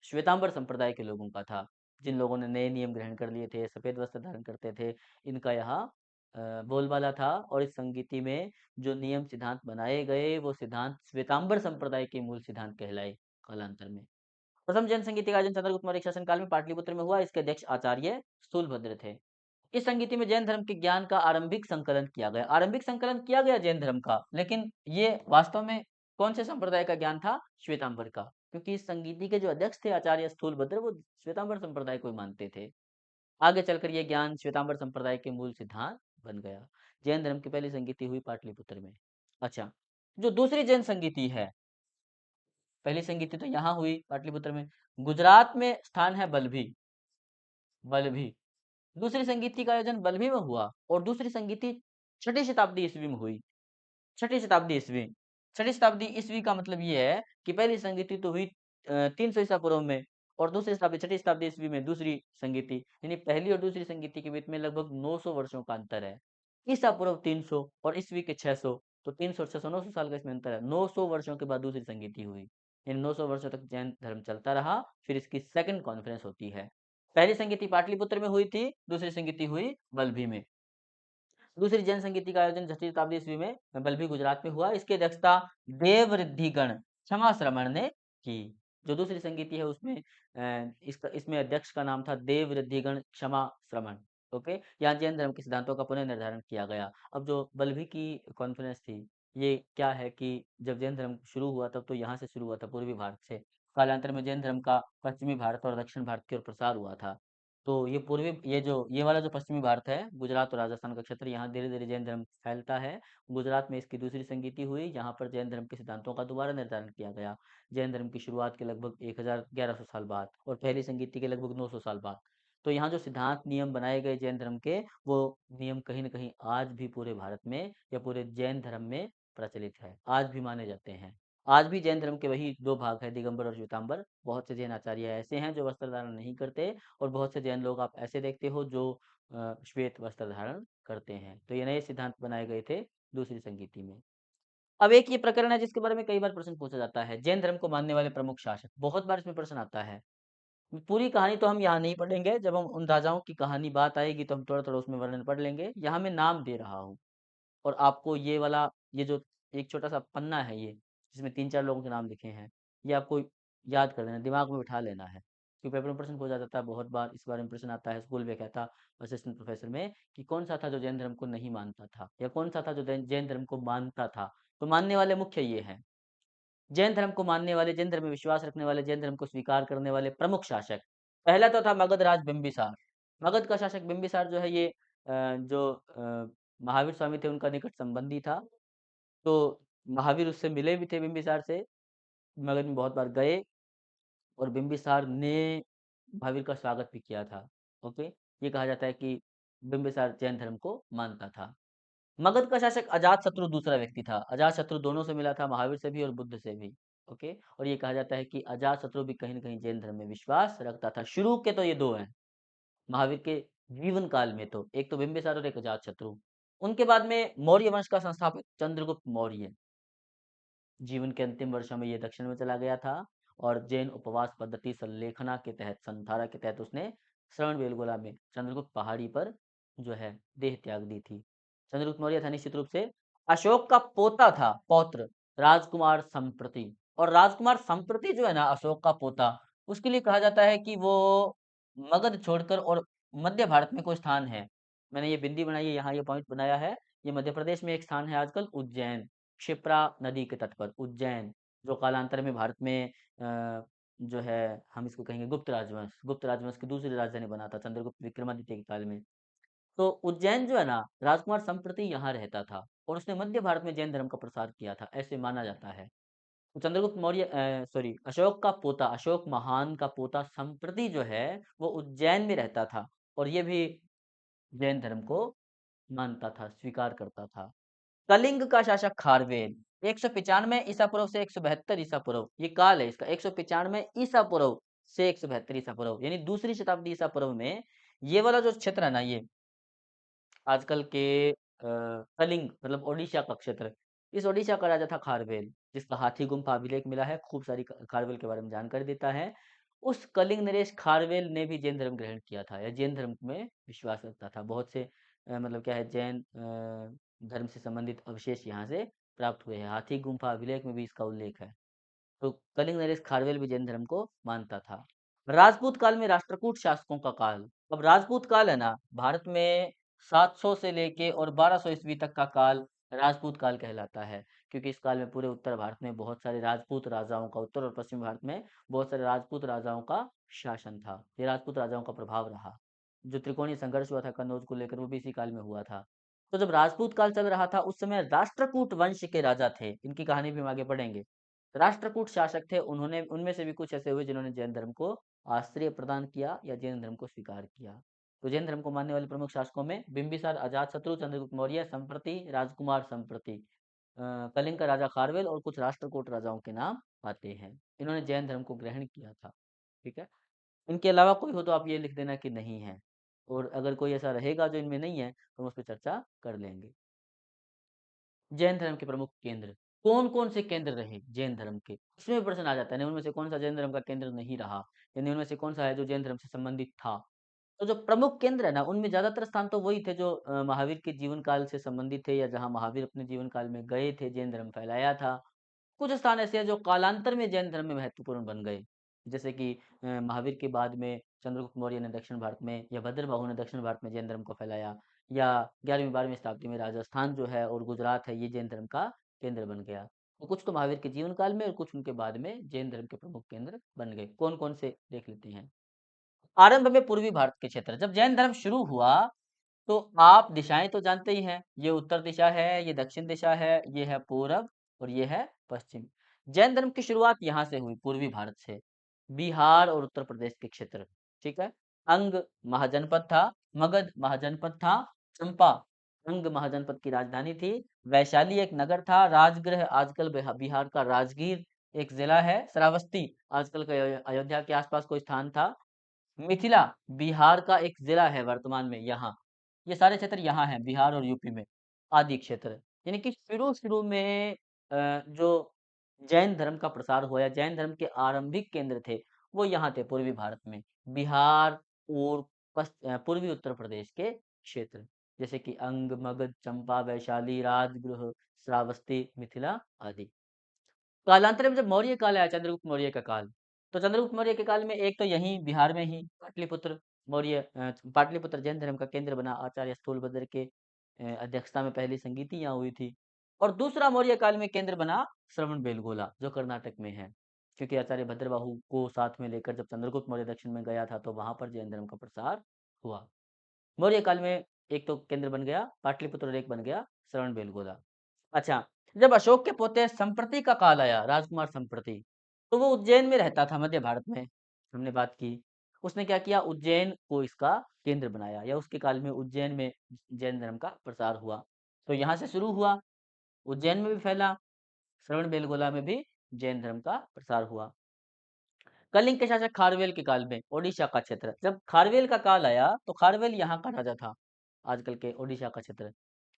श्वेतांबर संप्रदाय के लोगों का था, जिन लोगों ने नए नियम ग्रहण कर लिए थे, सफ़ेद वस्त्र धारण करते थे, इनका यहाँ बोलबाला था। और इस संगीति में जो नियम सिद्धांत बनाए गए, वो सिद्धांत श्वेतांबर संप्रदाय के मूल सिद्धांत कहलाए कालांतर में। प्रथम जैन संगीति का आयोजन चंद्रगुप्त मौर्य के शासन काल में पाटलिपुत्र में हुआ। इसके अध्यक्ष आचार्य स्थूलभद्र थे। इस संगीति में जैन धर्म के ज्ञान का आरंभिक संकलन किया गया। आरंभिक संकलन किया गया जैन धर्म का, लेकिन ये वास्तव में कौन से संप्रदाय का ज्ञान था? श्वेतांबर का। क्योंकि इस संगीति के जो अध्यक्ष थे आचार्य स्थूलभद्र, वो श्वेतांबर संप्रदाय को ही मानते थे। आगे चलकर ये ज्ञान श्वेतांबर संप्रदाय के मूल सिद्धांत बन गया। जैन धर्म की पहली संगीति हुई पाटलिपुत्र में। अच्छा, जो दूसरी जैन संगीति है, पहली संगीति तो यहाँ हुई पाटलिपुत्र में। गुजरात में स्थान है बल्भी, बल्भी। दूसरी संगीति का आयोजन बल्लभी में हुआ और दूसरी संगीति 6ठी शताब्दी ईस्वी में हुई। 6ठी शताब्दी ईस्वी। 6ठी शताब्दी ईस्वी का मतलब ये है कि पहली संगीति तो हुई 300 ईसा पूर्व में, और दूसरी शताब्दी 6ठी शताब्दी ईस्वी में दूसरी संगीति, यानी पहली और दूसरी संगीति के बीच में लगभग 900 वर्षों का अंतर है। ईसा पूर्व 300 और ईस्वी के 600, तो 300 और 600 900 साल का इसमें अंतर है। 900 वर्षों के बाद दूसरी संगीति हुई। इन 900 वर्षों तक जैन धर्म चलता रहा, फिर इसकी सेकंड कॉन्फ्रेंस होती है। पहली संगीति पाटलिपुत्र में हुई थी, दूसरी संगीति हुई बल्लभी में। दूसरी जैन संगीति का आयोजन 6ठी शताब्दी ईस्वी में बल्लभी गुजरात में हुआ। इसकी अध्यक्षता देवऋद्धिगण क्षमा श्रमण ने की। जो दूसरी संगीति है उसमें इसमें अध्यक्ष का नाम था देवऋद्धिगण क्षमा श्रमण। ओके, यहाँ जैन धर्म के सिद्धांतों का पुनर्निर्धारण किया गया। अब जो बल्लभी की कॉन्फ्रेंस थी, ये क्या है कि जब जैन धर्म शुरू हुआ तब तो यहाँ से शुरू हुआ था पूर्वी भारत से। कालांतर में जैन धर्म का पश्चिमी भारत और दक्षिण भारत की ओर प्रसार हुआ था। तो ये पूर्वी ये वाला जो पश्चिमी भारत है, गुजरात और राजस्थान का क्षेत्र, यहाँ धीरे-धीरे जैन धर्म फैलता है। गुजरात में इसकी दूसरी संगीति हुई, जहाँ पर जैन धर्म के सिद्धांतों का दोबारा निर्धारण किया गया। जैन धर्म की शुरुआत के लगभग 1100 साल बाद और पहली संगीति के लगभग 900 साल बाद। तो यहाँ जो सिद्धांत नियम बनाए गए जैन धर्म के, वो नियम कहीं न कहीं आज भी पूरे भारत में या पूरे जैन धर्म में प्रचलित है, आज भी माने जाते हैं। आज भी जैन धर्म के वही 2 भाग हैं, दिगंबर और श्वेतांबर। बहुत से जैन आचार्य ऐसे हैं जो वस्त्र धारण नहीं करते और बहुत से जैन लोग आप ऐसे देखते हो जो श्वेत वस्त्र धारण करते हैं। तो ये नए सिद्धांत बनाए गए थे दूसरी संगीति में। अब एक ये प्रकरण है जिसके बारे में कई बार प्रश्न पूछा जाता है, जैन धर्म को मानने वाले प्रमुख शासक। बहुत बार इसमें प्रश्न आता है। पूरी कहानी तो हम यहाँ नहीं पढ़ेंगे, जब हम उन राजाओं की कहानी बात आएगी तो हम थोड़ा-थोड़ा उसमें वर्णन पढ़ लेंगे। यहाँ मैं नाम दे रहा हूँ और आपको ये वाला, ये जो एक छोटा-सा पन्ना है ये, जिसमें 3-4 लोगों के नाम लिखे हैं, ये आपको याद कर लेना, दिमाग में बिठा लेना है। क्योंकि पेपर में प्रश्न पूछा जाता है, बहुत बार इस बारे में प्रश्न आता है, स्कूल में कहता असिस्टेंट प्रोफेसर में कि कौन-सा था जो जैन धर्म को नहीं मानता था या कौन-सा था जो जैन धर्म को मानता था। तो मानने वाले मुख्य ये हैं। जैन धर्म को मानने वाले, जैन धर्म में विश्वास रखने वाले, जैन धर्म को स्वीकार करने वाले प्रमुख शासक। पहला तो था मगध राज बिंबिसार। मगध का शासक बिंबिसार जो है ये महावीर स्वामी थे उनका निकट संबंधी था। तो महावीर उससे मिले भी थे बिंबिसार से, मगध में बहुत बार गए और बिंबिसार ने महावीर का स्वागत भी किया था। ओके, ये कहा जाता है कि बिंबिसार जैन धर्म को मानता था। मगध का शासक अजातशत्रु दूसरा व्यक्ति था। अजातशत्रु दोनों से मिला था, महावीर से भी और बुद्ध से भी। ओके, और ये कहा जाता है कि अजातशत्रु भी कहीं न कहीं जैन धर्म में विश्वास रखता था। शुरू के तो ये 2 हैं, महावीर के जीवन काल में तो, एक तो बिंबिसार और एक अजातशत्रु। उनके बाद में मौर्य वंश का संस्थापक चंद्रगुप्त मौर्य। जीवन के अंतिम वर्षों में ये दक्षिण में चला गया था और जैन उपवास पद्धति संलेखना के तहत, संधारा के तहत उसने श्रवणबेलगोला में चंद्रगुप्त पहाड़ी पर जो है देह त्याग दी थी। चंद्रगुप्त मौर्य था निश्चित रूप से अशोक का पोता था, पौत्र राजकुमार संप्रति। और राजकुमार संप्रति जो है ना, अशोक का पोता, उसके लिए कहा जाता है कि वो मगध छोड़कर और मध्य भारत में कोई स्थान है। मैंने ये बिंदी बनाई है, यहाँ ये पॉइंट बनाया है। ये मध्य प्रदेश में एक स्थान है आजकल, उज्जैन, क्षिप्रा नदी के तट पर उज्जैन, जो कालांतर में भारत में जो है हम इसको कहेंगे गुप्त राजवंश की दूसरी राजधानी बना था चंद्रगुप्त विक्रमादित्य के काल में। तो उज्जैन जो है ना, राजकुमार संप्रति यहाँ रहता था और उसने मध्य भारत में जैन धर्म का प्रसार किया था, ऐसे माना जाता है। तो चंद्रगुप्त मौर्य सॉरी अशोक का पोता, अशोक महान का पोता संप्रति जो है वो उज्जैन में रहता था और ये भी जैन धर्म को मानता था, स्वीकार करता था। कलिंग का शासक खारवेल 195 ईसा पूर्व से 172 ईसा पूर्व, ये काल है इसका, 195 ईसा पूर्व से 172 ईसा पूर्व, यानी दूसरी शताब्दी ईसा पूर्व में ये वाला जो क्षेत्र है ना, ये आजकल के कलिंग मतलब ओडिशा का क्षेत्र, इस ओडिशा का राजा था खारवेल, जिसका हाथी गुम्फा अभिलेख मिला है, खूब सारी खारवेल के बारे में जानकारी देता है। उस कलिंग नरेश खारवेल ने भी जैन धर्म ग्रहण किया था या जैन धर्म में विश्वास रखता था। बहुत से मतलब क्या है, जैन धर्म से संबंधित अवशेष यहाँ से प्राप्त हुए हैं। हाथी गुम्फा अभिलेख में भी इसका उल्लेख है। तो कलिंग नरेश खारवेल भी जैन धर्म को मानता था। राजपूत काल में राष्ट्रकूट शासकों का काल। अब राजपूत काल है ना, भारत में 700 से लेके और 1200 ईस्वी तक का काल राजपूत काल कहलाता है, क्योंकि इस काल में पूरे उत्तर भारत में बहुत सारे राजपूत राजाओं का, उत्तर और पश्चिम भारत में बहुत सारे राजपूत राजाओं का शासन था। ये राजपूत राजाओं का प्रभाव रहा। जो त्रिकोणीय संघर्ष हुआ था कन्नौज को लेकर, वो भी इसी काल में हुआ था। तो जब राजपूत काल चल रहा था उस समय राष्ट्रकूट वंश के राजा थे, इनकी कहानी भी हम आगे पढ़ेंगे। राष्ट्रकूट शासक थे, उन्होंने, उनमें से भी कुछ ऐसे हुए जिन्होंने जैन धर्म को आश्रय प्रदान किया या जैन धर्म को स्वीकार किया। तो जैन धर्म को मानने वाले प्रमुख शासकों में बिंबिसार, अजातशत्रु, चंद्रगुप्त मौर्य, संप्रति, राजकुमार संप्रति, कलिंग का राजा खारवेल और कुछ राष्ट्रकूट राजाओं के नाम आते हैं। इन्होंने जैन धर्म को ग्रहण किया था। ठीक है, इनके अलावा कोई हो तो आप ये लिख देना कि नहीं है, और अगर कोई ऐसा रहेगा जो इनमें नहीं है तो हम उस पर चर्चा कर लेंगे। जैन धर्म के प्रमुख केंद्र, कौन-कौन से केंद्र रहे जैन धर्म के? उसमें भी प्रश्न आ जाता है ना, उनमें से कौन-सा जैन धर्म का केंद्र नहीं रहा? यानी उनमें से कौन-सा है जो जैन धर्म से संबंधित था? तो जो प्रमुख केंद्र है ना, उनमें ज़्यादातर स्थान तो वही थे जो महावीर के जीवन काल से संबंधित थे या जहाँ महावीर अपने जीवन काल में गए थे, जैन धर्म फैलाया था। कुछ स्थान ऐसे हैं जो कालांतर में जैन धर्म में महत्वपूर्ण बन गए। जैसे कि महावीर के बाद में चंद्रगुप्त मौर्य ने दक्षिण भारत में या भद्रबाहु ने दक्षिण भारत में जैन धर्म को फैलाया, या 11वीं 12वीं शताब्दी में राजस्थान जो है और गुजरात है ये जैन धर्म का केंद्र बन गया। तो कुछ तो महावीर के जीवन काल में और कुछ उनके बाद में जैन धर्म के प्रमुख केंद्र बन गए। कौन-कौन से देख लेते हैं। आरंभ में पूर्वी भारत के क्षेत्र, जब जैन धर्म शुरू हुआ तो आप दिशाएं तो जानते ही हैं, ये उत्तर दिशा है, ये दक्षिण दिशा है, ये है पूरब और ये है पश्चिम। जैन धर्म की शुरुआत यहाँ से हुई, पूर्वी भारत से, बिहार और उत्तर प्रदेश के क्षेत्र। ठीक है। अंग महाजनपद था, मगध महाजनपद था, चंपा अंग महाजनपद की राजधानी थी, वैशाली एक नगर था, राजगृह आजकल बिहार का राजगीर एक जिला है, श्रावस्ती आजकल के अयोध्या के आसपास कोई स्थान था, मिथिला बिहार का एक जिला है वर्तमान में यहाँ। ये सारे क्षेत्र यहाँ हैं बिहार और यूपी में, आदि क्षेत्र। यानी कि शुरू-शुरू में जो जैन धर्म का प्रसार हुआ या जैन धर्म के आरंभिक केंद्र थे, वो यहाँ थे पूर्वी भारत में। बिहार और पूर्वी उत्तर प्रदेश के क्षेत्र, जैसे कि अंग, मगध, चंपा, वैशाली, राजगृह, श्रावस्ती, मिथिला आदि। कालांतर में जब मौर्य काल आया, चंद्रगुप्त मौर्य का काल, तो चंद्रगुप्त मौर्य के काल में एक तो यहीं बिहार में ही पाटलिपुत्र पाटलिपुत्र जैन धर्म का केंद्र बना, आचार्य स्थूलभद्र के अध्यक्षता में पहली संगीति यहाँ हुई थी। और दूसरा मौर्य काल में केंद्र बना श्रवणबेलगोला, जो कर्नाटक में है, क्योंकि आचार्य भद्रबाहु को साथ में लेकर जब चंद्रगुप्त मौर्य दक्षिण में गया था तो वहां पर जैन धर्म का प्रसार हुआ। मौर्य काल में एक तो केंद्र बन गया पाटलिपुत्र और एक बन गया श्रवणबेलगोला। अच्छा, जब अशोक के पोते संप्रति का काल आया, राजकुमार संप्रति, तो वो उज्जैन में रहता था, मध्य भारत में, हमने बात की। उसने क्या किया, उज्जैन को इसका केंद्र बनाया, या उसके काल में उज्जैन में जैन धर्म का प्रसार हुआ। तो यहाँ से शुरू हुआ, उज्जैन में भी फैला, श्रवणबेलगोला में भी जैन धर्म का प्रसार हुआ। कलिंग के शासक खारवेल के काल में ओडिशा का क्षेत्र, जब खारवेल का काल आया तो खारवेल यहाँ का राजा था, आजकल के ओडिशा का क्षेत्र,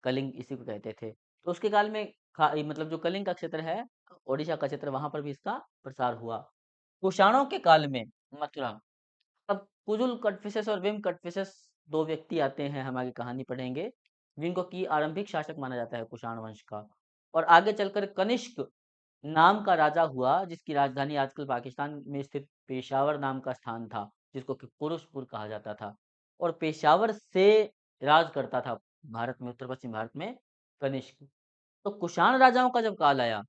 कलिंग इसी को कहते थे। तो उसके काल में मतलब जो कलिंग का क्षेत्र है, ओडिशा का क्षेत्र, वहां पर भी इसका प्रसार हुआ। कुषाणों के काल में मथुरा, अब कुजुल कटफिसेस और विम कटफिसेस दो व्यक्ति आते हैं, हम आगे कहानी पढ़ेंगे, जिनको की आरंभिक शासक माना जाता है कुषाण वंश का। और आगे चलकर कनिष्क नाम का राजा हुआ, जिसकी राजधानी आजकल पाकिस्तान में स्थित पेशावर नाम का स्थान था, जिसको कि पुरुषपुर कहा जाता था। और पेशावर से राज करता था भारत में, उत्तर पश्चिम भारत में, कनिष्क। तो कुषाण राजाओं का जब काल आया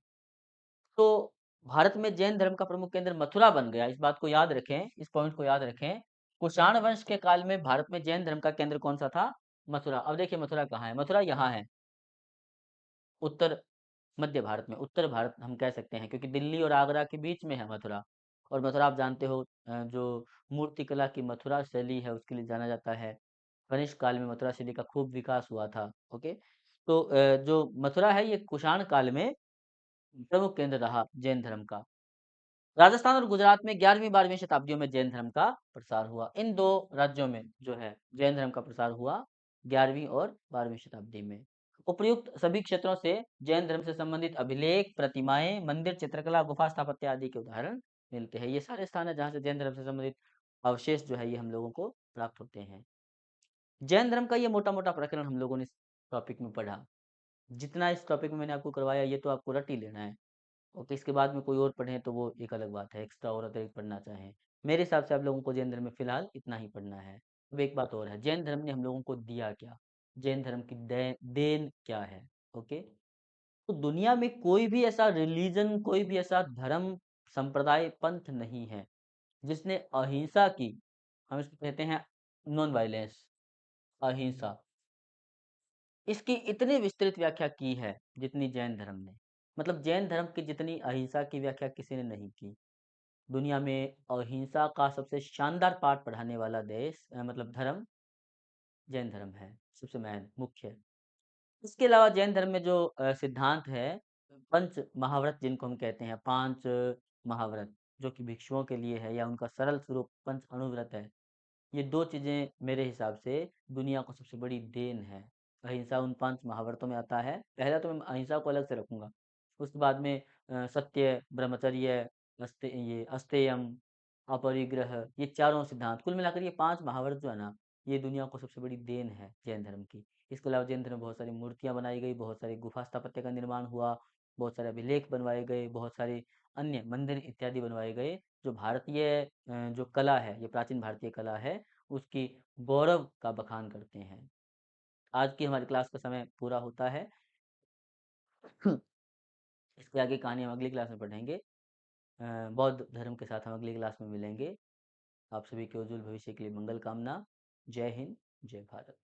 तो भारत में जैन धर्म का प्रमुख केंद्र मथुरा बन गया। इस बात को याद रखें, इस पॉइंट को याद रखें। कुषाण वंश के काल में भारत में जैन धर्म का केंद्र कौन सा था, मथुरा। अब देखिए मथुरा कहाँ है, मथुरा यहाँ है, उत्तर मध्य भारत में, उत्तर भारत हम कह सकते हैं, क्योंकि दिल्ली और आगरा के बीच में है मथुरा। और मथुरा आप जानते हो जो मूर्तिकला की मथुरा शैली है उसके लिए जाना जाता है। कनिष्क काल में मथुरा शैली का खूब विकास हुआ था। ओके, तो जो मथुरा है ये कुषाण काल में प्रमुख केंद्र रहा जैन धर्म का। राजस्थान और गुजरात में 11वीं 12वीं शताब्दियों में जैन धर्म का प्रसार हुआ। इन दो राज्यों में जो है जैन धर्म का प्रसार हुआ 11वीं और 12वीं शताब्दी में। उपर्युक्त सभी क्षेत्रों से जैन धर्म से संबंधित अभिलेख, प्रतिमाएं, मंदिर, चित्रकला, गुफा स्थापत्य आदि के उदाहरण मिलते हैं। ये सारे स्थान है जहाँ से जैन धर्म से संबंधित अवशेष जो है ये हम लोगों को प्राप्त होते हैं। जैन धर्म का ये मोटा मोटा प्रकरण हम लोगों ने इस टॉपिक में पढ़ा। जितना इस टॉपिक में मैंने आपको करवाया ये तो आपको रट ही लेना है। ओके, इसके बाद में कोई और पढ़े तो वो एक अलग बात है, एक्स्ट्रा और अतिरिक्त पढ़ना चाहें। मेरे हिसाब से आप लोगों को जैन धर्म में फिलहाल इतना ही पढ़ना है। अब एक बात और है, जैन धर्म ने हम लोगों को दिया क्या, जैन धर्म की देन क्या है। ओके, तो दुनिया में कोई भी ऐसा रिलीजन, कोई भी ऐसा धर्म, संप्रदाय, पंथ नहीं है जिसने अहिंसा की, हम इसको कहते हैं नॉन वायलेंस, अहिंसा, इसकी इतनी विस्तृत व्याख्या की है जितनी जैन धर्म ने। मतलब जैन धर्म की जितनी अहिंसा की व्याख्या किसी ने नहीं की। दुनिया में अहिंसा का सबसे शानदार पाठ पढ़ाने वाला देश मतलब धर्म जैन धर्म है, सबसे मेन मुख्य। इसके अलावा जैन धर्म में जो सिद्धांत है, पंच महाव्रत जिनको हम कहते हैं, 5 महाव्रत, जो कि भिक्षुओं के लिए है, या उनका सरल स्वरूप पंच अणुव्रत है। ये 2 चीज़ें मेरे हिसाब से दुनिया को सबसे बड़ी देन है। अहिंसा उन 5 महाव्रतों में आता है। पहला तो मैं अहिंसा को अलग से रखूँगा। उसके बाद में सत्य, ब्रह्मचर्य, अस्तेयम, अपरिग्रह, ये चारों सिद्धांत, कुल मिलाकर ये 5 महाव्रत जो है ना, ये दुनिया को सबसे बड़ी देन है जैन धर्म की। इसके अलावा जैन धर्म में बहुत सारी मूर्तियाँ बनाई गई, बहुत सारी गुफा स्थापत्य का निर्माण हुआ, बहुत सारे अभिलेख बनवाए गए, बहुत सारे अन्य मंदिर इत्यादि बनवाए गए, जो भारतीय जो कला है, ये प्राचीन भारतीय कला है, उसकी गौरव का बखान करते हैं। आज की हमारी क्लास का समय पूरा होता है। इसके आगे कहानी हम अगली क्लास में पढ़ेंगे। बौद्ध धर्म के साथ हम अगली क्लास में मिलेंगे। आप सभी के उज्जवल भविष्य के लिए मंगल कामना। जय हिंद, जय भारत।